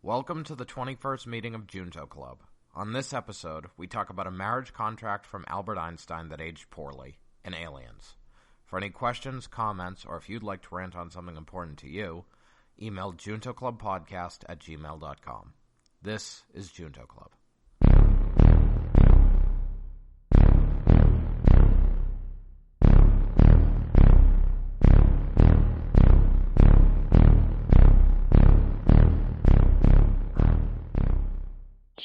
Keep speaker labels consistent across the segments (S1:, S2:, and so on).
S1: Welcome to the 21st meeting of Junto Club. On this episode, we talk about a marriage contract from Albert Einstein that aged poorly, and aliens. For any questions, comments, or if you'd like to rant on something important to you, email juntoclubpodcast@gmail.com. This is Junto Club.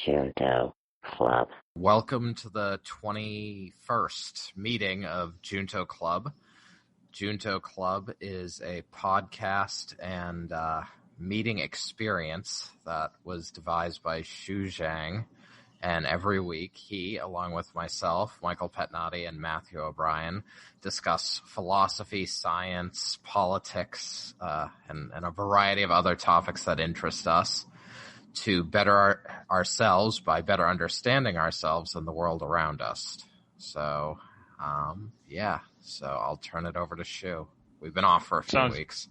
S2: Junto Club.
S1: Welcome to the 21st meeting of Junto Club. Junto Club is a podcast and meeting experience that was devised by Xu Zhang, and every week he, along with myself, Michael Petnati, and Matthew O'Brien, discuss philosophy, science, politics, and a variety of other topics that interest us, to better ourselves by better understanding ourselves and the world around us. So, so I'll turn it over to Shu. We've been off for a few weeks.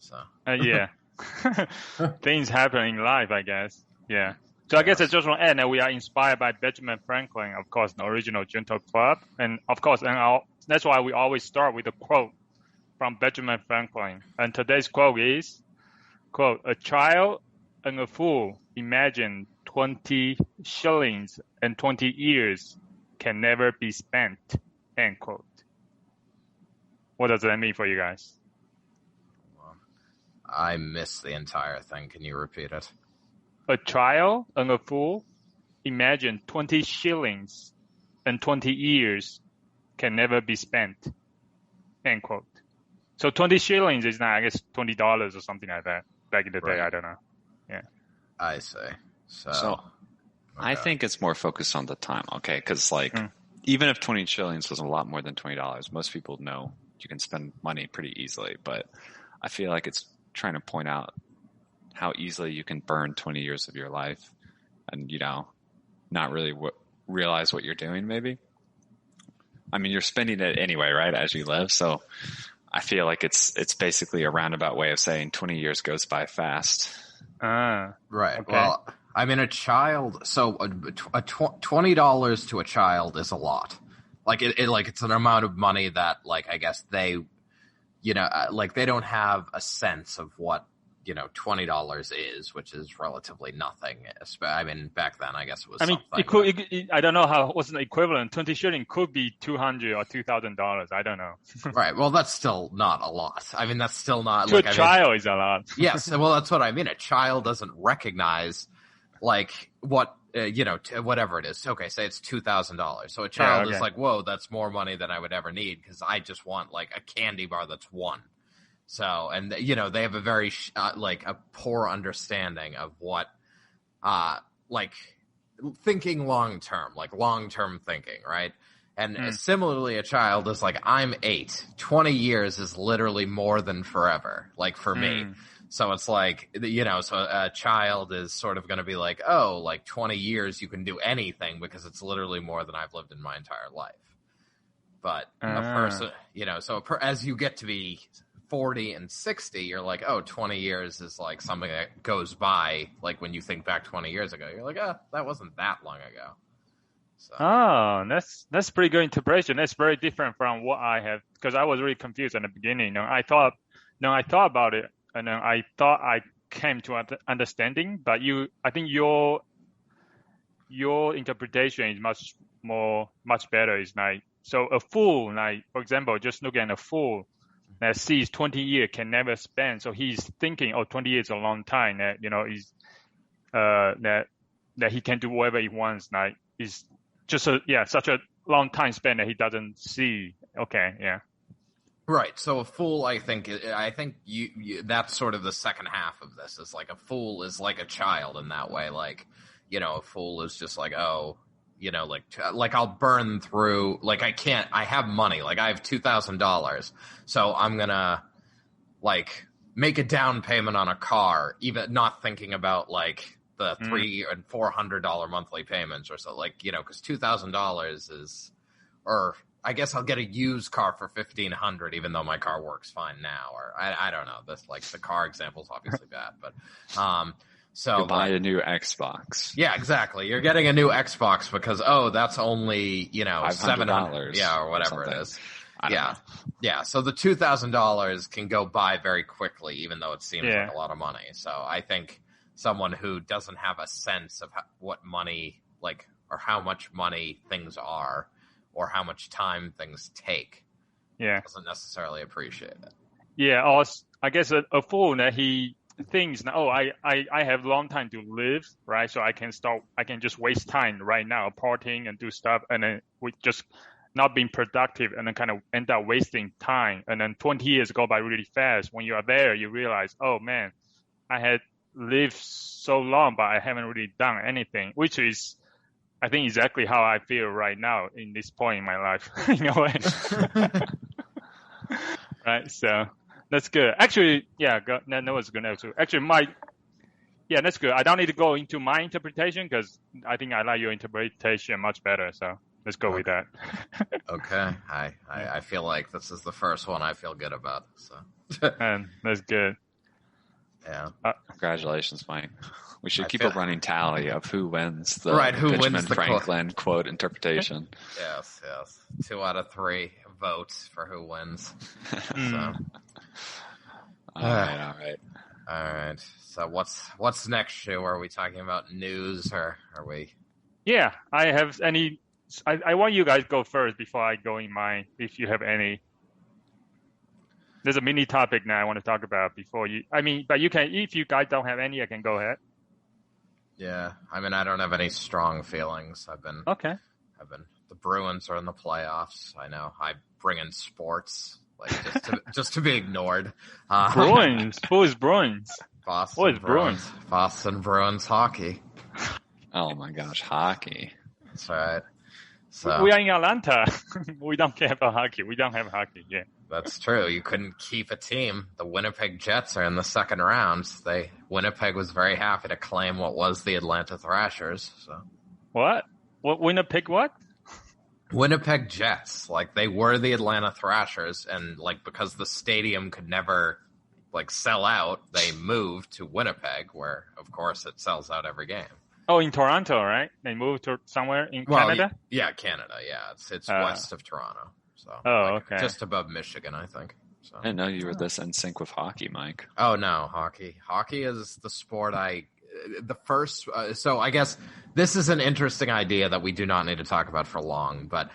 S1: So
S3: yeah. Things happen in life, I guess. Yeah. So I guess I just want to add that we are inspired by Benjamin Franklin, of course, the original Junto Club. And of course, that's why we always start with a quote from Benjamin Franklin. And today's quote is, quote, "A child and a fool imagine 20 shillings and 20 years can never be spent," end quote. What does that mean for you guys?
S1: I missed the entire thing. Can you repeat it?
S3: A child and a fool imagine 20 shillings and 20 years can never be spent, end quote. So 20 shillings is now, I guess, $20 or something like that. Back in the day, I don't know. Yeah.
S1: I see. So
S4: okay. I think it's more focused on the time, okay? Because, even if 20 shillings was a lot more than $20, most people know you can spend money pretty easily. But I feel like it's trying to point out how easily you can burn 20 years of your life and, not really realize what you're doing, maybe. I mean, you're spending it anyway, right, as you live. So I feel like it's basically a roundabout way of saying 20 years goes by fast.
S1: Right.
S3: Okay.
S1: Well, I mean, a child. So $20 to a child is a lot. Like it's an amount of money that, I guess they, they don't have a sense of what $20 is, which is relatively nothing. I mean, back then, I guess it was.
S3: I mean,
S1: something.
S3: I don't know what's the equivalent. 20 shilling could be $200 or $2,000. I don't know. Right.
S1: Well, that's still not a lot. I mean, that's still not
S3: to a child is a lot.
S1: Yes. Well, that's what I mean. A child doesn't recognize what whatever it is. Okay, say it's $2,000. So a child is like, whoa, that's more money than I would ever need because I just want a candy bar that's one. So, and they have a very a poor understanding of what thinking long term thinking, right? And similarly, a child is like, I'm 8. 20 years is literally more than forever, for me. So it's so a child is sort of going to be like, oh, 20 years you can do anything because it's literally more than I've lived in my entire life. But a person, as you get to be 40 and 60, you're like, oh, 20 years is something that goes by. When you think back 20 years ago, you're like, that wasn't that long ago. So.
S3: Oh, that's pretty good interpretation. That's very different from what I have, because I was really confused in the beginning. I thought about it, and I thought I came to understanding. But I think your interpretation is much better. It's so a fool, for example, just look at a fool that sees 20 years can never spend. So he's thinking, 20 years is a long time. That is that he can do whatever he wants. Is just such a long time spent that he doesn't see. Okay, yeah.
S1: Right. So a fool, I think you that's sort of the second half of this. Is a fool is like a child in that way. A fool is just I'll burn through, I have money, I have $2,000, so I'm gonna, make a down payment on a car, even not thinking about, the $300 and $400 monthly payments or so, because $2,000 is, or I guess I'll get a used car for $1,500, even though my car works fine now, or I don't know, this, the car example is obviously bad, but, So
S4: you buy a new Xbox.
S1: Yeah, exactly. You're getting a new Xbox because that's only $700, or whatever it is. Yeah. So the $2,000 can go by very quickly, even though it seems like a lot of money. So I think someone who doesn't have a sense of what money, or how much money things are, or how much time things take, doesn't necessarily appreciate it.
S3: Yeah, or I guess a fool that he thinks, I have long time to live, right? So I can just waste time right now partying and do stuff, and then we just not being productive, and then kind of end up wasting time. And then 20 years go by really fast. When you are there, you realize, oh man, I had lived so long, but I haven't really done anything, which is, I think, exactly how I feel right now in this point in my life, in a way. Right, so that's good. Actually, that was good too. Actually, that's good. I don't need to go into my interpretation because I think I like your interpretation much better. So let's go with that.
S1: Okay. I feel like this is the first one I feel good about. So.
S3: And that's good.
S1: Yeah.
S4: Congratulations, Mike. We should keep a running tally of who wins the
S1: Benjamin
S4: Franklin quote interpretation.
S1: Yes. 2 out of 3 votes for who wins. So.
S4: All right.
S1: So what's next, Shu? Are we talking about news, or are we?
S3: Yeah, I have any. I want you guys to go first before I go in mine. If you have any. There's a mini topic now I want to talk about before you. But you can, if you guys don't have any, I can go ahead.
S1: Yeah, I don't have any strong feelings. The Bruins are in the playoffs. I know. I bring in sports, just to be ignored.
S3: Bruins? Who is Bruins?
S1: Boston Bruins. Boston Bruins hockey.
S4: Oh my gosh, hockey.
S1: That's right. So
S3: we are in Atlanta. We don't care about hockey. We don't have hockey. Yeah.
S1: That's true. You couldn't keep a team. The Winnipeg Jets are in the second round. Winnipeg was very happy to claim what was the Atlanta Thrashers. So
S3: what? What Winnipeg? What?
S1: Winnipeg Jets. They were the Atlanta Thrashers, and because the stadium could never sell out, they moved to Winnipeg, where of course it sells out every game.
S3: Oh, in Toronto, right? They moved to somewhere in Canada?
S1: Yeah, Canada. Yeah, it's west of Toronto. So,
S3: okay.
S1: Just above Michigan, I think. So.
S4: I didn't know you were this in sync with hockey, Mike.
S1: Oh, no, hockey. Hockey is the sport so I guess this is an interesting idea that we do not need to talk about for long, but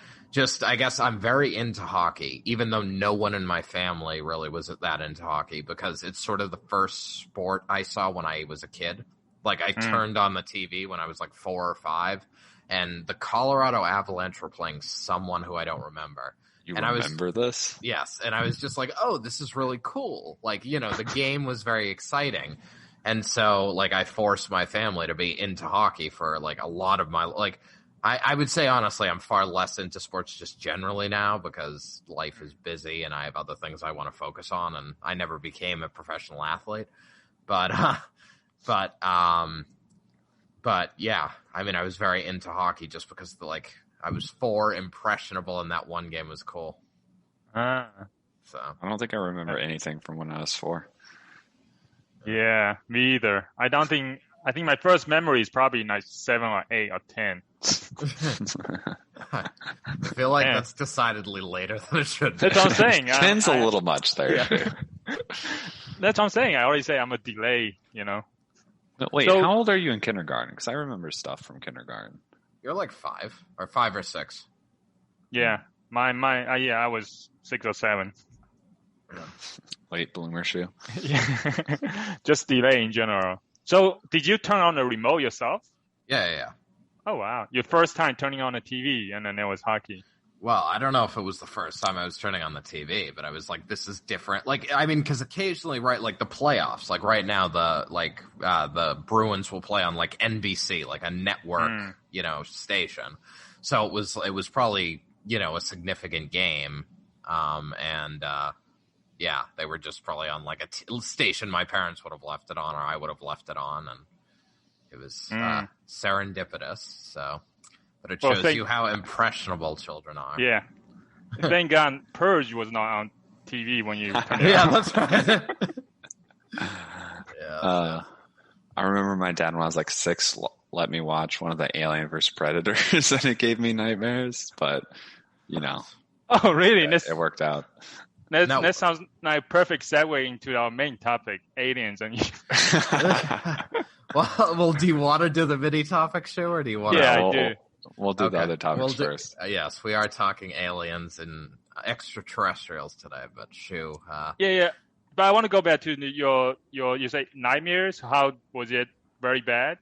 S1: I guess I'm very into hockey, even though no one in my family really was that into hockey, because it's sort of the first sport I saw when I was a kid. I turned on the TV when I was 4 or 5, and the Colorado Avalanche were playing someone who I don't remember.
S4: You remember this?
S1: Yes, and I was just oh, this is really cool. The game was very exciting. And so, I forced my family to be into hockey for, a lot of my, I would say, honestly, I'm far less into sports just generally now because life is busy and I have other things I want to focus on, and I never became a professional athlete. But yeah, I was very into hockey just because, I was 4, impressionable, and that one game was cool. So
S4: I don't think I remember anything from when I was 4.
S3: Yeah, me either. I think my first memory is probably 7 or 8 or 10.
S1: I feel like that's decidedly later than it should be.
S3: That's what I'm saying.
S4: 10's a little much there.
S3: Yeah. That's what I'm saying. I already say I'm a delay,
S4: But wait, how old are you in kindergarten? Because I remember stuff from kindergarten.
S1: You're 5 or 6.
S3: Yeah, I was 6 or 7.
S4: Late bloomer shoe.
S3: Yeah, just delay in general. So, did you turn on the remote yourself?
S1: Yeah.
S3: Oh wow! Your first time turning on the TV, and then there was hockey.
S1: Well, I don't know if it was the first time I was turning on the TV, but I was this is different. Because occasionally, right, the playoffs, right now, the Bruins will play on NBC, a network, station. So it was probably, a significant game. Yeah, they were just probably on a station my parents would have left it on, or I would have left it on, and it was serendipitous. So, but it shows you how impressionable children are.
S3: Yeah. Thank God Purge was not on TV when you turned it
S1: Yeah,
S3: on.
S1: that's right. Yeah.
S4: I remember my dad when I was like 6 let me watch one of the Alien vs Predators, and it gave me nightmares. But
S3: Oh, really?
S4: it worked out.
S3: That sounds like a perfect segue into our main topic, aliens. And
S1: well, do you want to do the mini topic show, or do you want?
S3: Yeah,
S1: to...
S3: I do.
S4: We'll do the other topics first.
S1: Yes, we are talking aliens and extraterrestrials today, but Shu.
S3: Yeah. But I want to go back to your you say nightmares. How was it? Very bad?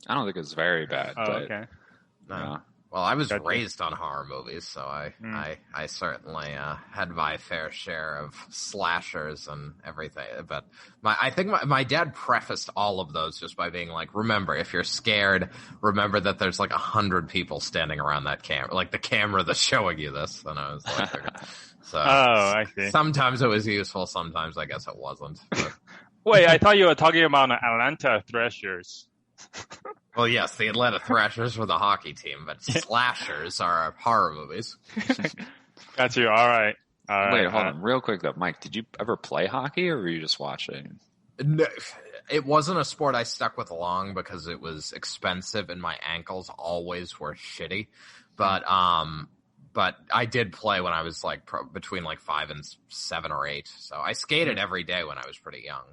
S4: I don't think it was very bad.
S3: Oh,
S4: but,
S3: okay.
S1: No. Well, I was raised on horror movies, so I certainly had my fair share of slashers and everything. But I think my dad prefaced all of those just by being like, remember, if you're scared, remember that there's like 100 people standing around that camera, like the camera that's showing you this. And I was like, so
S3: I see.
S1: Sometimes it was useful, sometimes I guess it wasn't. But.
S3: Wait, I thought you were talking about Atlanta Thrashers.
S1: Well, yes, the Atlanta Thrashers were the hockey team, but slashers are horror movies.
S3: Got you. All right.
S4: Wait, hold on. Real quick, though. Mike, did you ever play hockey, or were you just watching?
S1: No, it wasn't a sport I stuck with long because it was expensive and my ankles always were shitty. But I did play when I was like between like 5 and 7 or 8. So I skated every day when I was pretty young.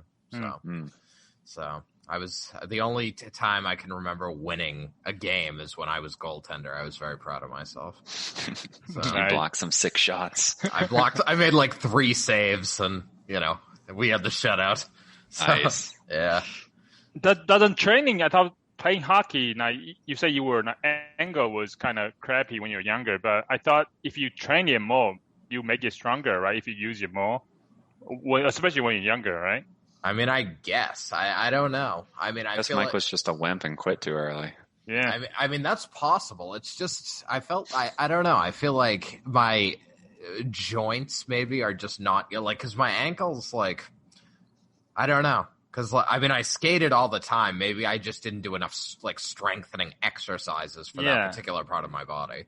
S1: So I was the only time I can remember winning a game is when I was goaltender. I was very proud of myself. So,
S4: you blocked some sick shots.
S1: I made like 3 saves, and we had the shutout. So,
S4: nice.
S1: Yeah.
S3: Doesn't training? I thought playing hockey. Now you say you were angle was kind of crappy when you were younger, but I thought if you train it more, you make it stronger, right? If you use it more, especially when you're younger, right?
S1: I mean, I guess. I don't know. I mean, I feel
S4: Mike was just a wimp and quit too early.
S3: Yeah.
S1: I mean that's possible. It's just I don't know. I feel like my joints maybe are just not like because my ankles like I don't know because I mean I skated all the time. Maybe I just didn't do enough like strengthening exercises for that particular part of my body.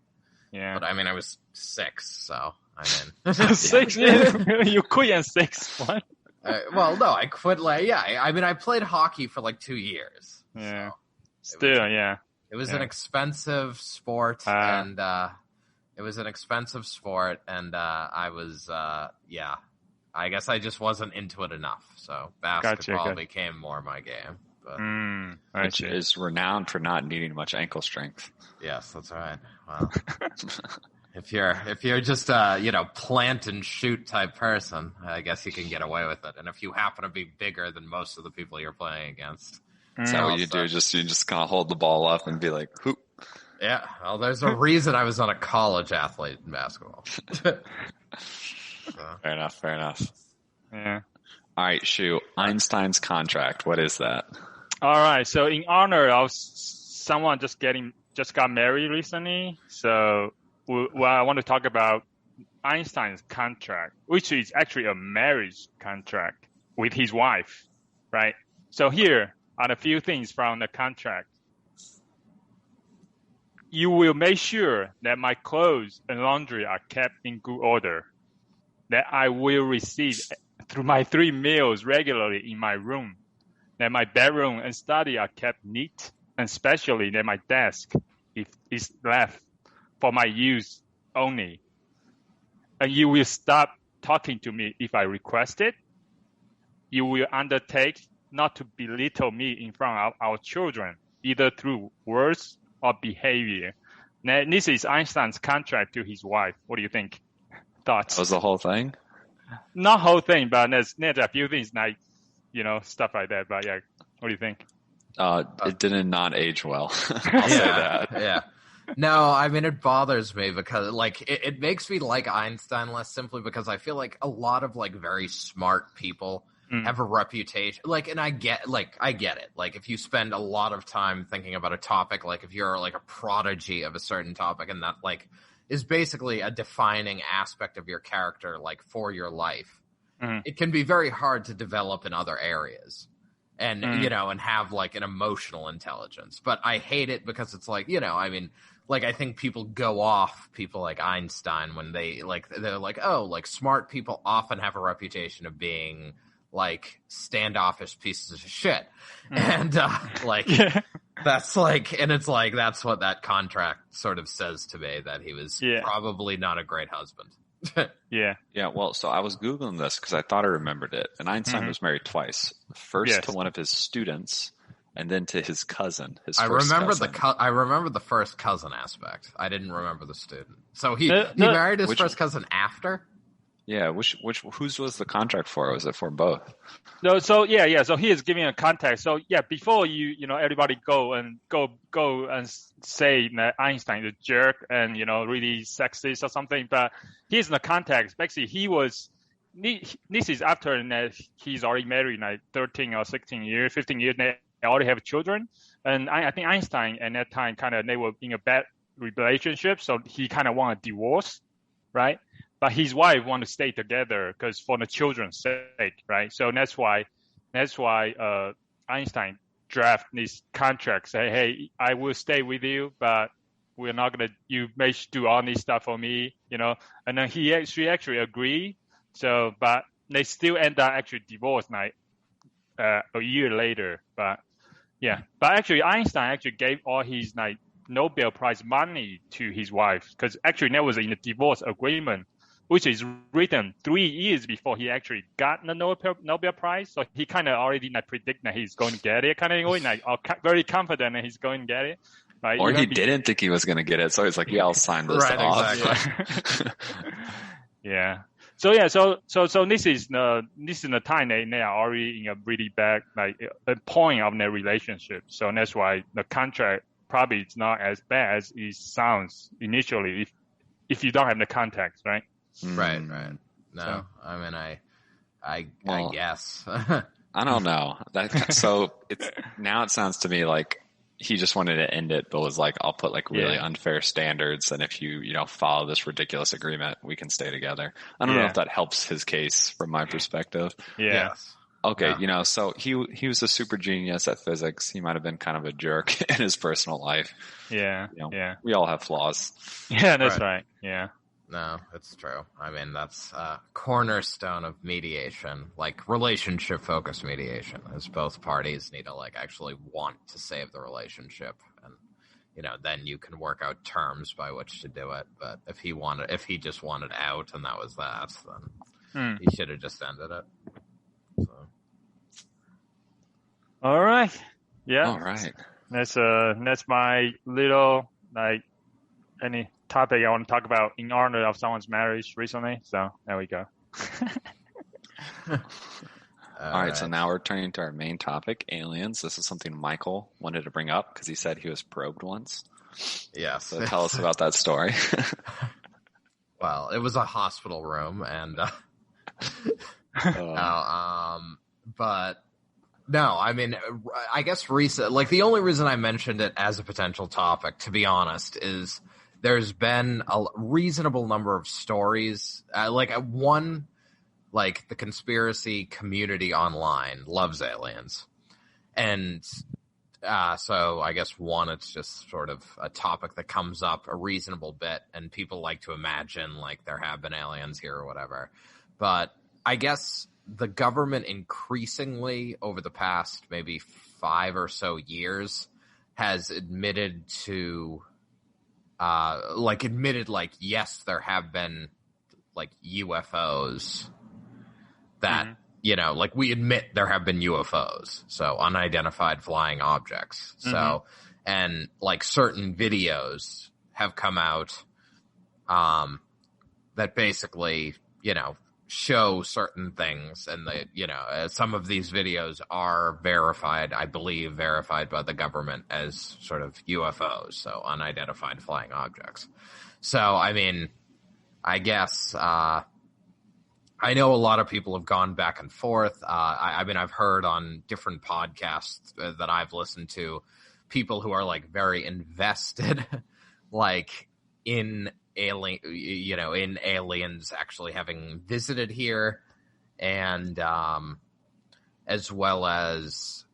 S3: Yeah.
S1: But I mean I was 6, so I mean
S3: 6. You quit at 6. What?
S1: Well, no, I quit. I mean, I played hockey for like 2 years.
S3: Yeah.
S1: So
S3: It
S1: was an expensive sport, and I was, I guess I just wasn't into it enough. So basketball became more my game. But,
S4: which is renowned for not needing much ankle strength.
S1: Yes, that's right. Well, if you're just plant and shoot type person, I guess you can get away with it. And if you happen to be bigger than most of the people you're playing against,
S4: so what you do? You just kind of hold the ball up and be like, "Hoop."
S1: Yeah. Well, there's a reason I was not a college athlete in basketball. So.
S4: Fair enough.
S3: Yeah.
S4: All right, Shu. Einstein's contract. What is that?
S3: All right. So in honor of someone just got married recently, so. Well, I want to talk about Einstein's contract, which is actually a marriage contract with his wife, right? So here are a few things from the contract. You will make sure that my clothes and laundry are kept in good order, that I will receive through my 3 meals regularly in my room, that my bedroom and study are kept neat, and especially that my desk is left for my use only. And you will stop talking to me if I request it. You will undertake not to belittle me in front of our children, either through words or behavior. Now, this is Einstein's contract to his wife. What do you think? Thoughts?
S4: That was the whole thing?
S3: Not whole thing, but there's a few things like, stuff like that. But yeah, what do you think?
S4: It did not age well. I'll say that.
S1: Yeah. No, I mean, it bothers me because, like, it makes me like Einstein less simply because I feel like a lot of, like, very smart people have a reputation. Like, and I get it. Like, if you spend a lot of time thinking about a topic, like, if you're, like, a prodigy of a certain topic and that, like, is basically a defining aspect of your character, like, for your life, it can be very hard to develop in other areas. And, and have, like, an emotional intelligence. But I hate it because it's like, I mean, like, I think people go off people like Einstein when they're like, oh, like, smart people often have a reputation of being, like standoffish pieces of shit. And like
S3: Yeah.
S1: that's like, and it's like that's what that contract sort of says to me, that he was probably not a great husband.
S3: Yeah.
S4: Yeah, well, so I was Googling this because I thought I remembered it. And Einstein was married twice. First to one of his students, and then to his cousin. I remember
S1: the first cousin aspect. I didn't remember the student. So he married his first cousin after?
S4: Yeah, whose was the contract for? Was it for both?
S3: No, so he is giving a context. So before everybody go and say that Einstein is a jerk and really sexist or something, but here's the context. Basically, this is after that he's already married like 13 or 16 years, 15 years. They already have children, and I think Einstein at that time they were in a bad relationship, so he kind of want a divorce, right? But his wife want to stay together because for the children's sake, right? So that's why Einstein draft this contract, say, hey, I will stay with you, but we're not gonna. You may do all this stuff for me, And then she actually agreed. So, but they still end up actually divorced like a year later. But actually Einstein actually gave all his like Nobel Prize money to his wife because actually that was in the divorce agreement, which is written 3 years before he actually got the Nobel Prize. So he kind of already predict that he's going to get it, kind of very confident that he's going to get it. Right?
S4: Or he didn't think he was going to get it, so he's like, I'll sign this off.
S1: Exactly.
S3: Yeah. So this is the time they are already in a really bad a point of their relationship. So that's why the contract probably is not as bad as it sounds initially if you don't have the context, right?
S1: Right. No, I mean, I guess.
S4: I don't know. So now it sounds to me like he just wanted to end it, but was like, I'll put really unfair standards, and if you follow this ridiculous agreement, we can stay together. I don't know if that helps his case from my perspective.
S3: Yeah.
S1: Yes.
S4: Okay, so he was a super genius at physics. He might have been kind of a jerk in his personal life.
S3: Yeah.
S4: We all have flaws.
S3: Yeah, that's right. Yeah.
S1: No, it's true. I mean, that's a cornerstone of mediation, like relationship-focused mediation, is both parties need to actually want to save the relationship, and then you can work out terms by which to do it. But if he just wanted out and that was that, then he should have just ended it. So.
S3: All right. Yeah.
S4: All right.
S3: That's my little any topic I want to talk about in honor of someone's marriage recently. So there we go.
S4: All right. So now we're turning to our main topic, aliens. This is something Michael wanted to bring up because he said he was probed once.
S1: Yes.
S4: So tell us about that story.
S1: Well, it was a hospital room, and but no, I mean, I guess the only reason I mentioned it as a potential topic, to be honest, is there's been a reasonable number of stories, the conspiracy community online loves aliens. And so I guess it's just sort of a topic that comes up a reasonable bit, and people like to imagine there have been aliens here or whatever. But I guess the government increasingly over the past maybe 5 or so years has admitted to yes, there have been UFOs that, we admit there have been UFOs. So unidentified flying objects. So, and certain videos have come out, that basically, show certain things, and some of these videos are verified by the government as sort of UFOs, so unidentified flying objects. So, I mean, I guess, I know a lot of people have gone back and forth. I've heard on different podcasts that I've listened to people who are very invested, in in aliens actually having visited here, and as well as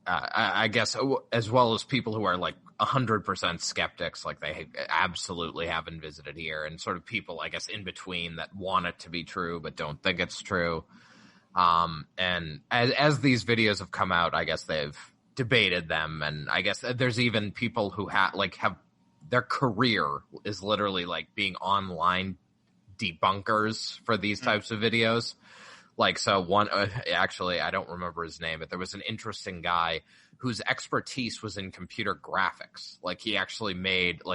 S1: I guess as well as people who are 100% skeptics, they absolutely haven't visited here, and sort of people I guess in between that want it to be true but don't think it's true. And as these videos have come out, I guess they've debated them, and I guess there's even people who have their career is literally like being online debunkers for these types of videos. Like, so one, actually, I don't remember his name, but there was an interesting guy whose expertise was in computer graphics. Like, he actually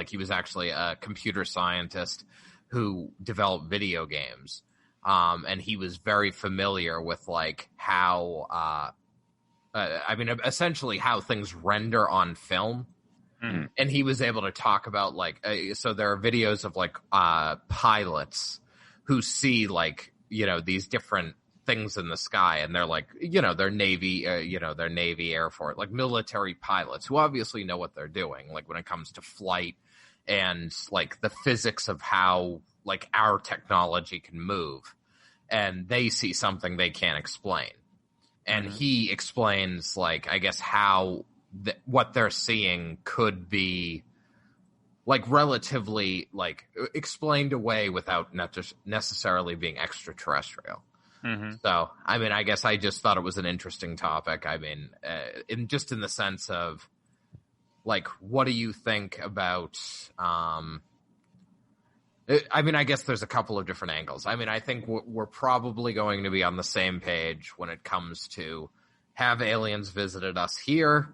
S1: he was actually a computer scientist who developed video games. And he was very familiar with like how, essentially how things render on film. Mm-hmm. And he was able to talk about like, so there are videos of like pilots who see like, these different things in the sky, and they're like, they're Navy, they're Navy, Air Force, like military pilots who obviously know what they're doing, like when it comes to flight and like the physics of how like our technology can move, and they see something they can't explain. And he explains like, I guess how what they're seeing could be like relatively like explained away without necessarily being extraterrestrial. Mm-hmm. So, I mean, I guess I just thought it was an interesting topic. I mean, in the sense of like, what do you think about, I guess there's a couple of different angles. I mean, I think we're probably going to be on the same page when it comes to have aliens visited us here,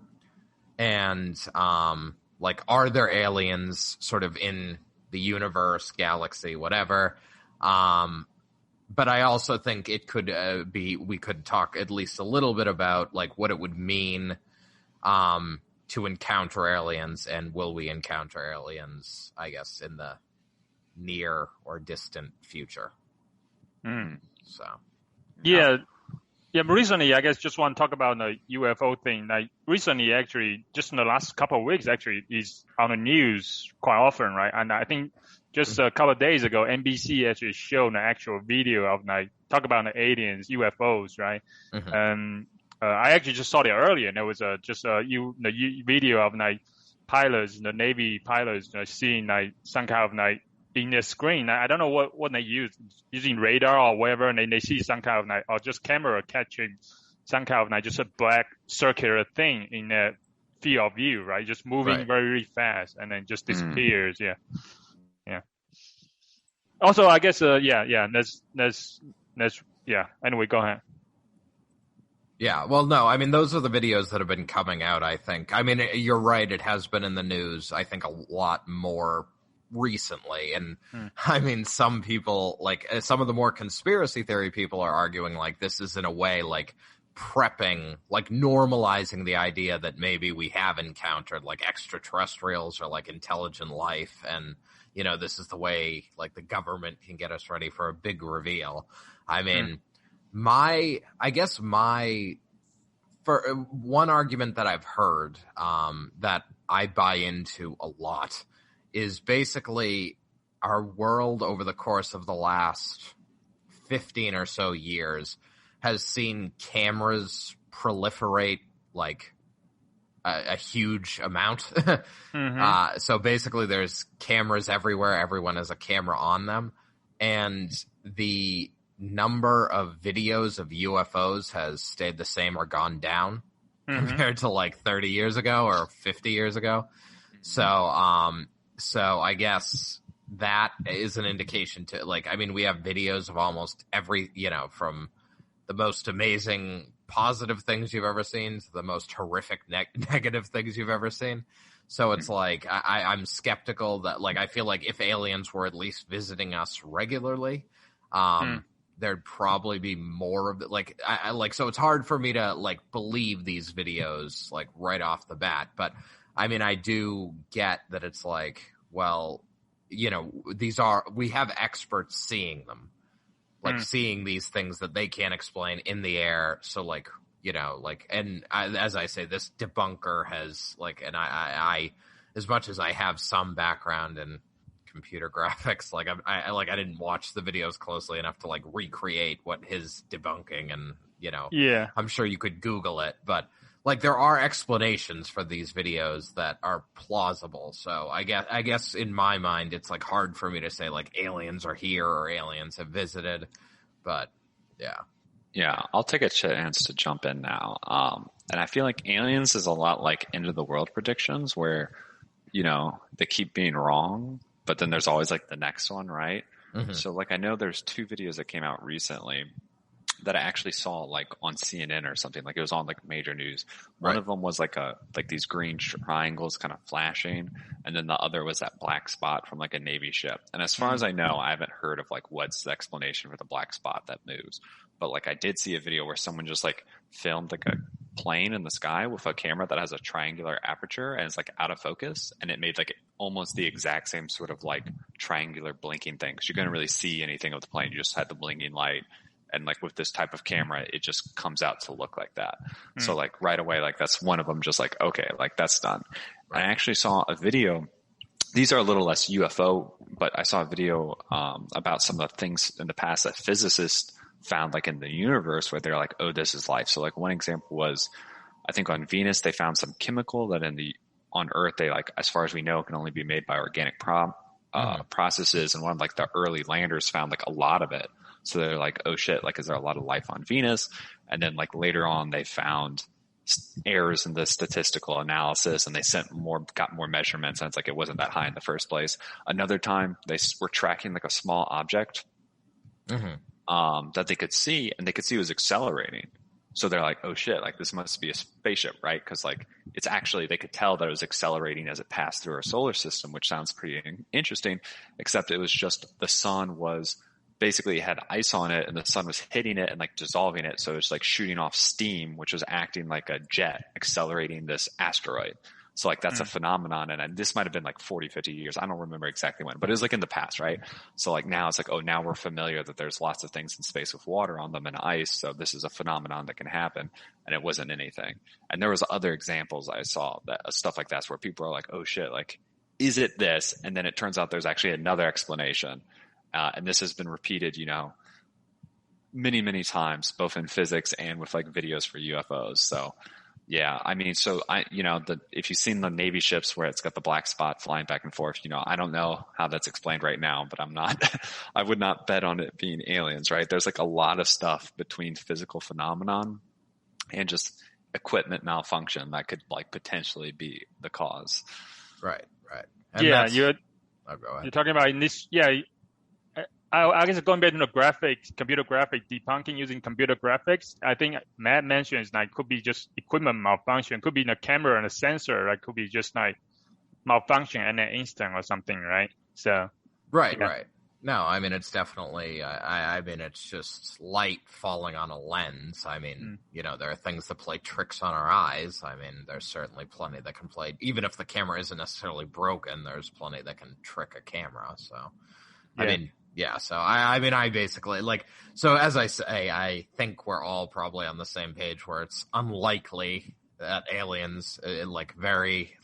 S1: and like, are there aliens sort of in the universe, galaxy, whatever? But I also think it could we could talk at least a little bit about like what it would mean to encounter aliens, and will we encounter aliens, I guess, in the near or distant future. So
S3: but recently, I guess, just want to talk about the UFO thing. Like recently, actually, just in the last couple of weeks, actually, is on the news quite often, right? And I think just a couple of days ago, NBC actually showed an actual video of like talk about the aliens, UFOs, right? I actually just saw it earlier, and there was the video of like pilots, the Navy pilots, seeing like some kind of like in the screen. I don't know what they use, using radar or whatever, and then they see some kind of like, or just camera catching some kind of like just a black circular thing in the field of view, right? Just moving very, very fast, and then just disappears. Yeah. Also, I guess, let's anyway, go ahead.
S1: Yeah, well, no, I mean, those are the videos that have been coming out, I think. I mean, you're right, it has been in the news, I think, a lot more recently. And I mean, some people, like, some of the more conspiracy theory people are arguing, like, this is in a way, like, prepping, like, normalizing the idea that maybe we have encountered, like, extraterrestrials or, like, intelligent life, and, this is the way, like, the government can get us ready for a big reveal. I mean, for one argument that I've heard, that I buy into a lot, is basically our world over the course of the last 15 or so years has seen cameras proliferate like a huge amount. So basically there's cameras everywhere. Everyone has a camera on them. And the number of videos of UFOs has stayed the same or gone down compared to like 30 years ago or 50 years ago. So I guess that is an indication to, like, I mean, we have videos of almost every, from the most amazing positive things you've ever seen to the most horrific negative things you've ever seen. So it's like, I'm skeptical that, like, I feel like if aliens were at least visiting us regularly, there'd probably be more of it. Like, I like, so it's hard for me to like believe these videos like right off the bat, but I mean, I do get that it's like, well, we have experts seeing them, like seeing these things that they can't explain in the air. So like, and as I say, this debunker has like, and I as much as I have some background in computer graphics, like I didn't watch the videos closely enough to like recreate what his debunking, and I'm sure you could Google it, but like there are explanations for these videos that are plausible. So I guess in my mind it's like hard for me to say like aliens are here or aliens have visited, but yeah.
S4: Yeah, I'll take a chance to jump in now. And I feel like Aliens is a lot like end of the world predictions where, they keep being wrong, but then there's always like the next one, right?
S1: Mm-hmm.
S4: So like I know there's 2 videos that came out recently that I actually saw like on CNN or something. Like it was on like major news. One
S1: Right.
S4: of them was like these green triangles kind of flashing, and then the other was that black spot from like a Navy ship. And as far as I know, I haven't heard of like what's the explanation for the black spot that moves. But like I did see a video where someone just like filmed like a plane in the sky with a camera that has a triangular aperture and it's like out of focus, and it made like almost the exact same sort of like triangular blinking thing. 'Cause you couldn't really see anything of the plane. You just had the blinking light. And like with this type of camera, it just comes out to look like that. So like right away, like that's one of them just like, okay, like that's done. Right. I actually saw a video. These are a little less UFO, but I saw a video about some of the things in the past that physicists found like in the universe where they're like, oh, this is life. So like one example was, I think on Venus, they found some chemical that on Earth, they like, as far as we know, can only be made by organic processes. And one of like the early landers found like a lot of it. So they're like, oh shit, like, is there a lot of life on Venus? And then like later on, they found errors in the statistical analysis and they got more measurements. And it's like, it wasn't that high in the first place. Another time they were tracking like a small object that they could see, and they could see it was accelerating. So they're like, oh shit, like this must be a spaceship, right? Cause like it's actually, they could tell that it was accelerating as it passed through our solar system, which sounds pretty interesting, except it was just the sun was basically had ice on it and the sun was hitting it and like dissolving it. So it's like shooting off steam, which was acting like a jet accelerating this asteroid. So like that's a phenomenon. And this might've been like 40, 50 years. I don't remember exactly when, but it was like in the past, right? So like now it's like, oh, now we're familiar that there's lots of things in space with water on them and ice. So this is a phenomenon that can happen, and it wasn't anything. And there was other examples I saw that stuff like that where people are like, oh shit, like, is it this? And then it turns out there's actually another explanation. And this has been repeated, many, many times, both in physics and with like videos for UFOs. So yeah, I mean, so if you've seen the Navy ships where it's got the black spot flying back and forth, I don't know how that's explained right now, but I would not bet on it being aliens, right? There's like a lot of stuff between physical phenomenon and just equipment malfunction that could like potentially be the cause.
S1: Right. And
S3: go ahead.
S1: You're
S3: talking about in this, I guess going back to the computer graphic debunking using computer graphics, I think Matt mentions like could be just equipment malfunction, could be the camera and the sensor, like could be just like malfunction in an instant or something, right? So
S1: right. No, I mean it's definitely. I mean it's just light falling on a lens. I mean, there are things that play tricks on our eyes. I mean, there's certainly plenty that can play. Even if the camera isn't necessarily broken, there's plenty that can trick a camera. So, I mean. Yeah, so I mean, I basically so as I say, I think we're all probably on the same page where it's unlikely that aliens, very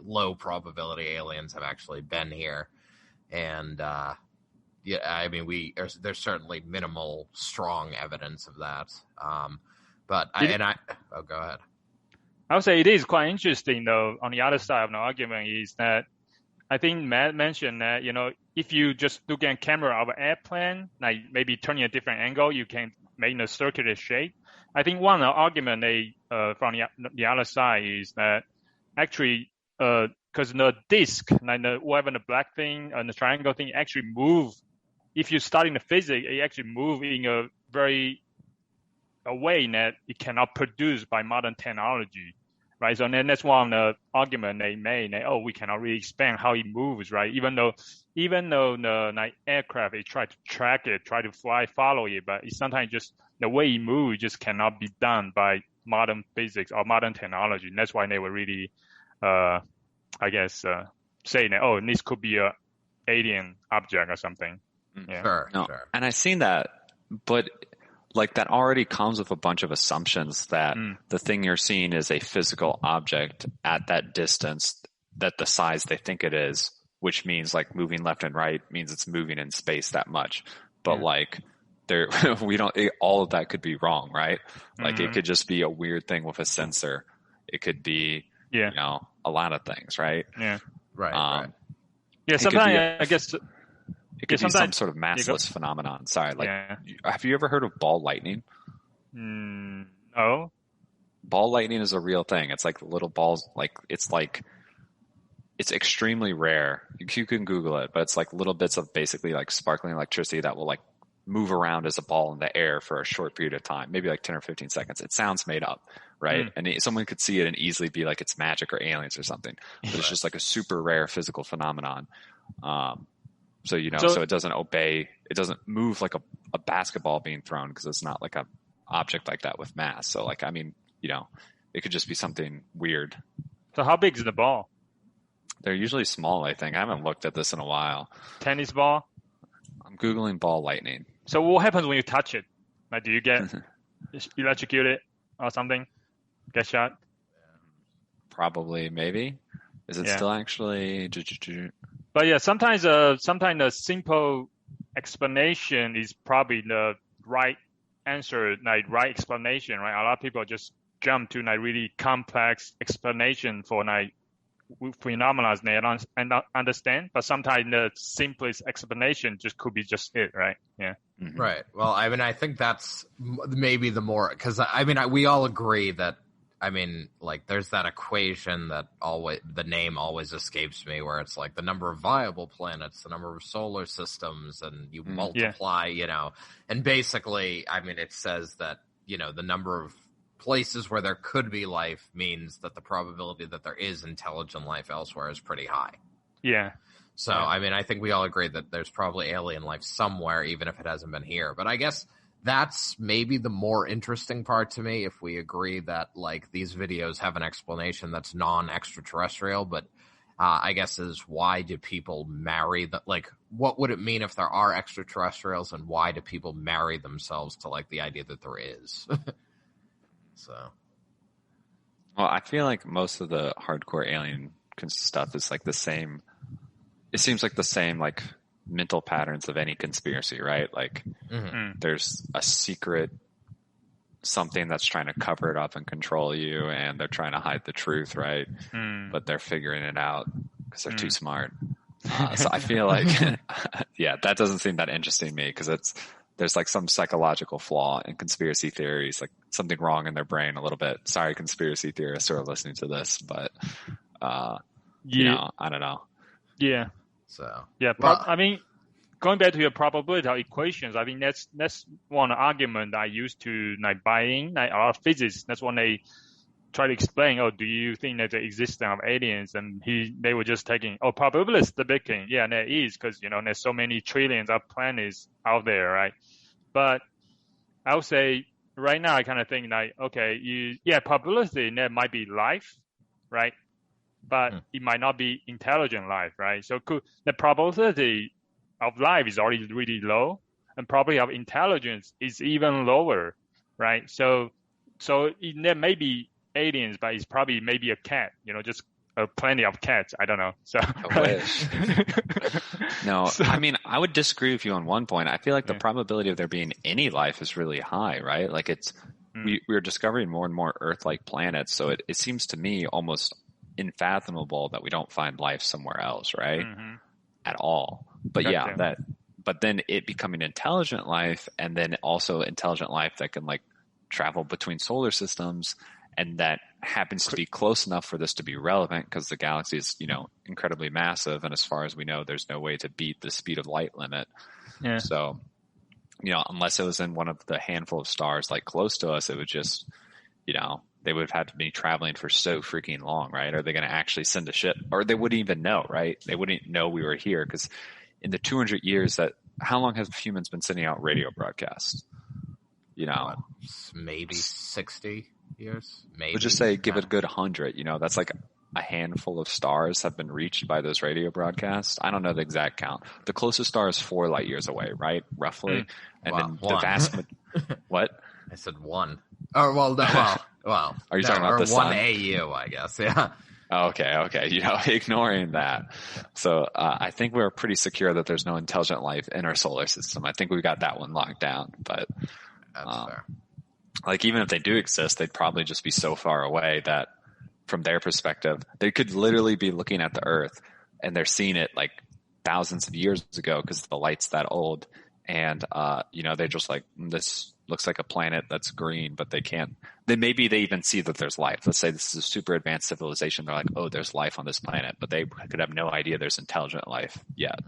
S1: low probability aliens have actually been here. And, I mean, there's certainly minimal strong evidence of that. But go ahead.
S3: I would say it is quite interesting though. On the other side of the argument is that I think Matt mentioned that, if you just look at a camera of an airplane, like maybe turning a different angle, you can make a circular shape. I think one argument from the other side is that actually, because the disc, like whatever the black thing and the triangle thing actually move. If you study the physics, it actually move in a way that it cannot produce by modern technology. Right, so then that's one of the argument they made. We cannot really explain how it moves, right? Even though the aircraft, they try to track it, try to follow it, but it's sometimes just the way it moves just cannot be done by modern physics or modern technology. And that's why they were really, saying that this could be a alien object or something. Yeah.
S1: Sure.
S4: And I've seen that, but. Like that already comes with a bunch of assumptions that the thing you're seeing is a physical object at that distance, that the size they think it is, which means like moving left and right means it's moving in space that much. But all of that could be wrong, right? Like it could just be a weird thing with a sensor. It could be, a lot of things, right?
S3: Yeah.
S1: Right.
S3: Yeah. Sometimes I guess.
S4: It could be some sort of massless phenomenon. Sorry, have you ever heard of ball lightning?
S3: No.
S4: Ball lightning is a real thing. It's like little balls, it's extremely rare. You can Google it, but it's like little bits of basically like sparkling electricity that will like move around as a ball in the air for a short period of time, maybe like 10 or 15 seconds. It sounds made up, right? And someone could see it and easily be like it's magic or aliens or something. But it's just like a super rare physical phenomenon. So it doesn't move like a basketball being thrown because it's not like a object like that with mass. So like, I mean, it could just be something weird.
S3: So how big is the ball?
S4: They're usually small, I think. I haven't looked at this in a while.
S3: Tennis ball?
S4: I'm Googling ball lightning.
S3: So what happens when you touch it? Like, do you get electrocuted or something? Get shot?
S4: Probably, maybe. Is it still actually?
S3: But yeah, sometimes the simple explanation is probably the right answer, like right explanation, right? A lot of people just jump to like really complex explanation for like phenomena they don't understand, but sometimes the simplest explanation just could be just it, right? Yeah.
S1: Mm-hmm. Right. Well, I mean, I think that's maybe the more, because I mean, we all agree that, I mean, like there's that equation that the name always escapes me, where it's like the number of viable planets, the number of solar systems, and you multiply, and basically, I mean, it says that, the number of places where there could be life means that the probability that there is intelligent life elsewhere is pretty high.
S3: Yeah.
S1: So, I mean, I think we all agree that there's probably alien life somewhere, even if it hasn't been here. But I guess that's maybe the more interesting part to me, if we agree that, like, these videos have an explanation that's non-extraterrestrial. But I guess is, why do people marry what would it mean if there are extraterrestrials, and why do people marry themselves to, like, the idea that there is? So,
S4: well, I feel like most of the hardcore alien stuff is like the same. It seems like the same like mental patterns of any conspiracy, right? Like there's a secret, something that's trying to cover it up and control you, and they're trying to hide the truth, right? But they're figuring it out because they're too smart. So I feel like, that doesn't seem that interesting to me, because there's like some psychological flaw in conspiracy theories, like something wrong in their brain a little bit. Sorry, conspiracy theorists who are listening to this, but, I don't know.
S3: Yeah.
S1: So,
S3: I mean, going back to your probability equations, I think that's one argument I used to like buy in, like a lot of physics. That's when they try to explain, do you think that the existence of aliens? And they were just taking, probabilistic thinking. Yeah, there is, because, there's so many trillions of planets out there, right? But I would say right now, I kind of think like, okay, probability, there might be life, right? But it might not be intelligent life, right? So the probability of life is already really low, and probability of intelligence is even lower, right? So there may be aliens, but it's probably maybe a cat, just plenty of cats. I don't know. So
S4: I wish. No, I mean, I would disagree with you on one point. I feel like the probability of there being any life is really high, right? Like we're discovering more and more Earth-like planets. So it seems to me almost unfathomable that we don't find life somewhere else, right? At all. But but then it becoming intelligent life, and then also intelligent life that can like travel between solar systems, and that happens to be close enough for this to be relevant, because the galaxy is, incredibly massive. And as far as we know, there's no way to beat the speed of light limit. Yeah. So, unless it was in one of the handful of stars like close to us, it would just, they would have had to be traveling for so freaking long, right? Are they going to actually send a ship? Or they wouldn't even know, right? They wouldn't know we were here, because in the 200 years how long have humans been sending out radio broadcasts?
S1: Maybe 60 years. Maybe.
S4: We'll just say give it a good 100. That's like a handful of stars have been reached by those radio broadcasts. I don't know the exact count. The closest star is 4 light years away, right? Roughly. And then
S1: one.
S4: The vast what?
S1: I said 1. Oh, well.
S4: Are you talking about the sun?
S1: 1 AU, I guess. Yeah.
S4: Okay. Ignoring that. So I think we're pretty secure that there's no intelligent life in our solar system. I think we got that one locked down. But
S1: that's fair.
S4: Like, even if they do exist, they'd probably just be so far away that from their perspective, they could literally be looking at the Earth and they're seeing it like thousands of years ago because the light's that old. And, they're just like, this looks like a planet that's green, but maybe they even see that there's life. Let's say this is a super advanced civilization. They're like, oh, there's life on this planet, but they could have no idea there's intelligent life yet.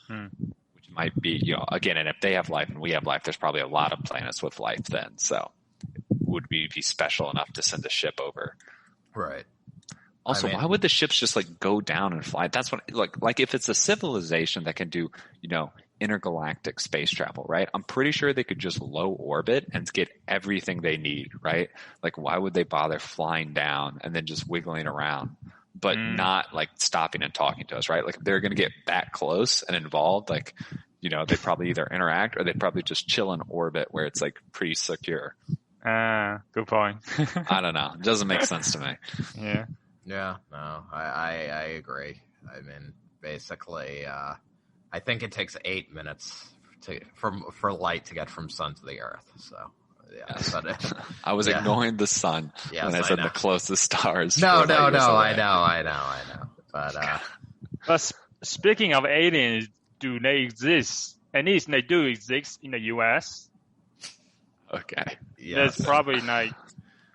S4: Which might be, again, and if they have life and we have life, there's probably a lot of planets with life then. So would we be special enough to send a ship over?
S1: Right.
S4: Also, why would the ships just like go down and fly? That's what like if it's a civilization that can do, intergalactic space travel, right? I'm pretty sure they could just low orbit and get everything they need, right? Like why would they bother flying down and then just wiggling around, but not like stopping and talking to us, right? Like if they're going to get that close and involved, like, they'd probably either interact or they'd probably just chill in orbit where it's like pretty secure.
S3: Good point.
S4: I don't know. It doesn't make sense to me.
S3: Yeah.
S1: Yeah, no, I agree. I mean, basically, I think it takes 8 minutes for light to get from sun to the earth. So, yeah. But,
S4: I was ignoring the sun when I said the closest stars.
S1: No, I know.
S3: But speaking of aliens, do they exist? At least they do exist in the U.S.
S4: Okay.
S1: Yes.
S3: There's probably like,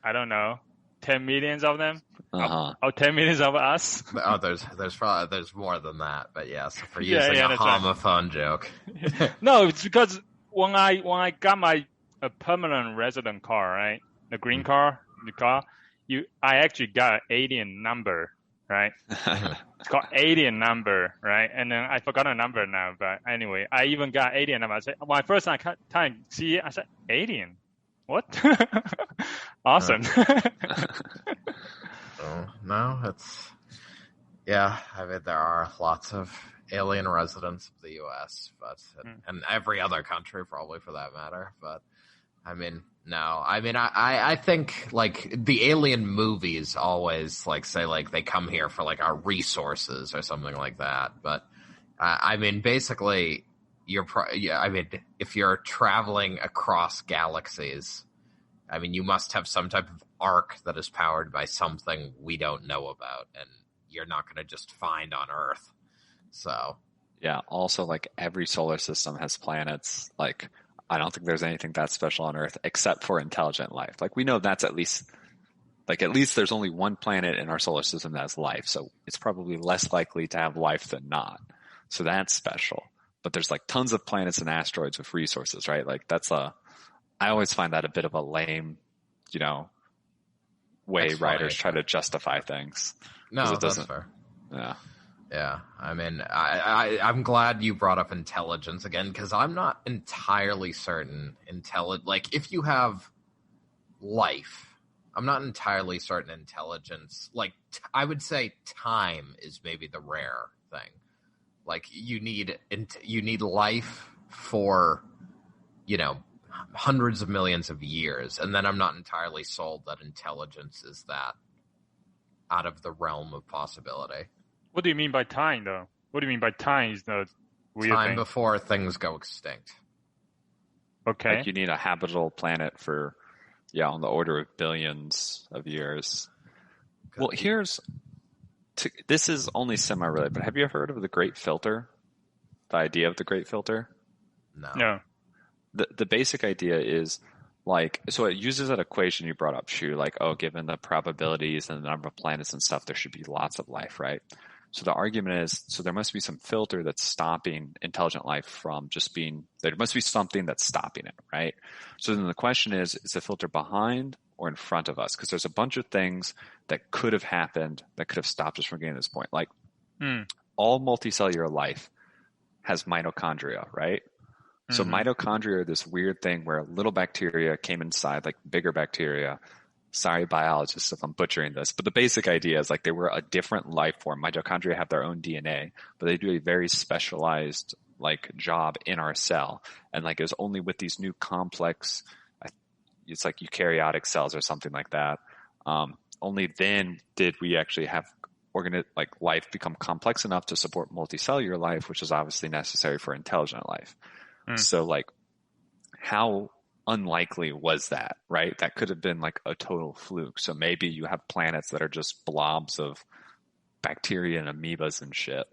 S3: I don't know, 10 millions of them.
S4: Uh-huh.
S3: 10 millions of us.
S1: Oh, there's more than that, but yes, for using a homophone joke.
S3: No, it's because when I got my permanent resident car, right, the green car, I actually got an alien number, right? It's called alien number, right? And then I forgot the number now, but anyway, I even got alien number. I said, my first time see it, I said, alien. What? Awesome.
S1: No, I mean, there are lots of alien residents of the U.S., and every other country probably for that matter. But I mean, no, I mean, I think like the alien movies always like say like they come here for like our resources or something like that. But I mean, basically, if you're traveling across galaxies, I mean, you must have some type of arc that is powered by something we don't know about, and you're not going to just find on Earth. So,
S4: yeah. Also, like every solar system has planets. Like, I don't think there's anything that special on Earth except for intelligent life. Like, we know that's at least there's only one planet in our solar system that has life. So it's probably less likely to have life than not. So that's special. But there's like tons of planets and asteroids with resources, right? Like I always find that a bit of a lame, way writers try to justify things.
S1: No, that's fair.
S4: Yeah.
S1: Yeah. I mean, I'm glad you brought up intelligence again, because I'm not entirely certain like if you have life, I'm not entirely certain intelligence, like I would say time is maybe the rare thing. Like you need life for, hundreds of millions of years, and then I'm not entirely sold that intelligence is that out of the realm of possibility.
S3: What do you mean by time, though? What do you mean by time is the weird
S1: time
S3: thing?
S1: Before things go extinct.
S3: Okay.
S4: Like you need a habitable planet for, on the order of billions of years. Well, this is only semi-related, but have you ever heard of the Great Filter? The idea of the Great Filter?
S3: No.
S4: The basic idea is so it uses that equation you brought up, Shu, like, given the probabilities and the number of planets and stuff, there should be lots of life, right? So the argument is, there must be some filter that's stopping intelligent life from just being, there must be something that's stopping it, right? So then the question is the filter behind or in front of us? Because there's a bunch of things that could have happened that could have stopped us from getting to this point. Like all multicellular life has mitochondria, right? So mitochondria are this weird thing where little bacteria came inside, like bigger bacteria. Sorry, biologists, if I'm butchering this, but the basic idea is like they were a different life form. Mitochondria have their own DNA, but they do a very specialized like job in our cell. And like it was only with these new complex, it's like eukaryotic cells or something like that. Only then did we actually have life become complex enough to support multicellular life, which is obviously necessary for intelligent life. So like how unlikely was that, right? That could have been like a total fluke. So maybe you have planets that are just blobs of bacteria and amoebas and shit.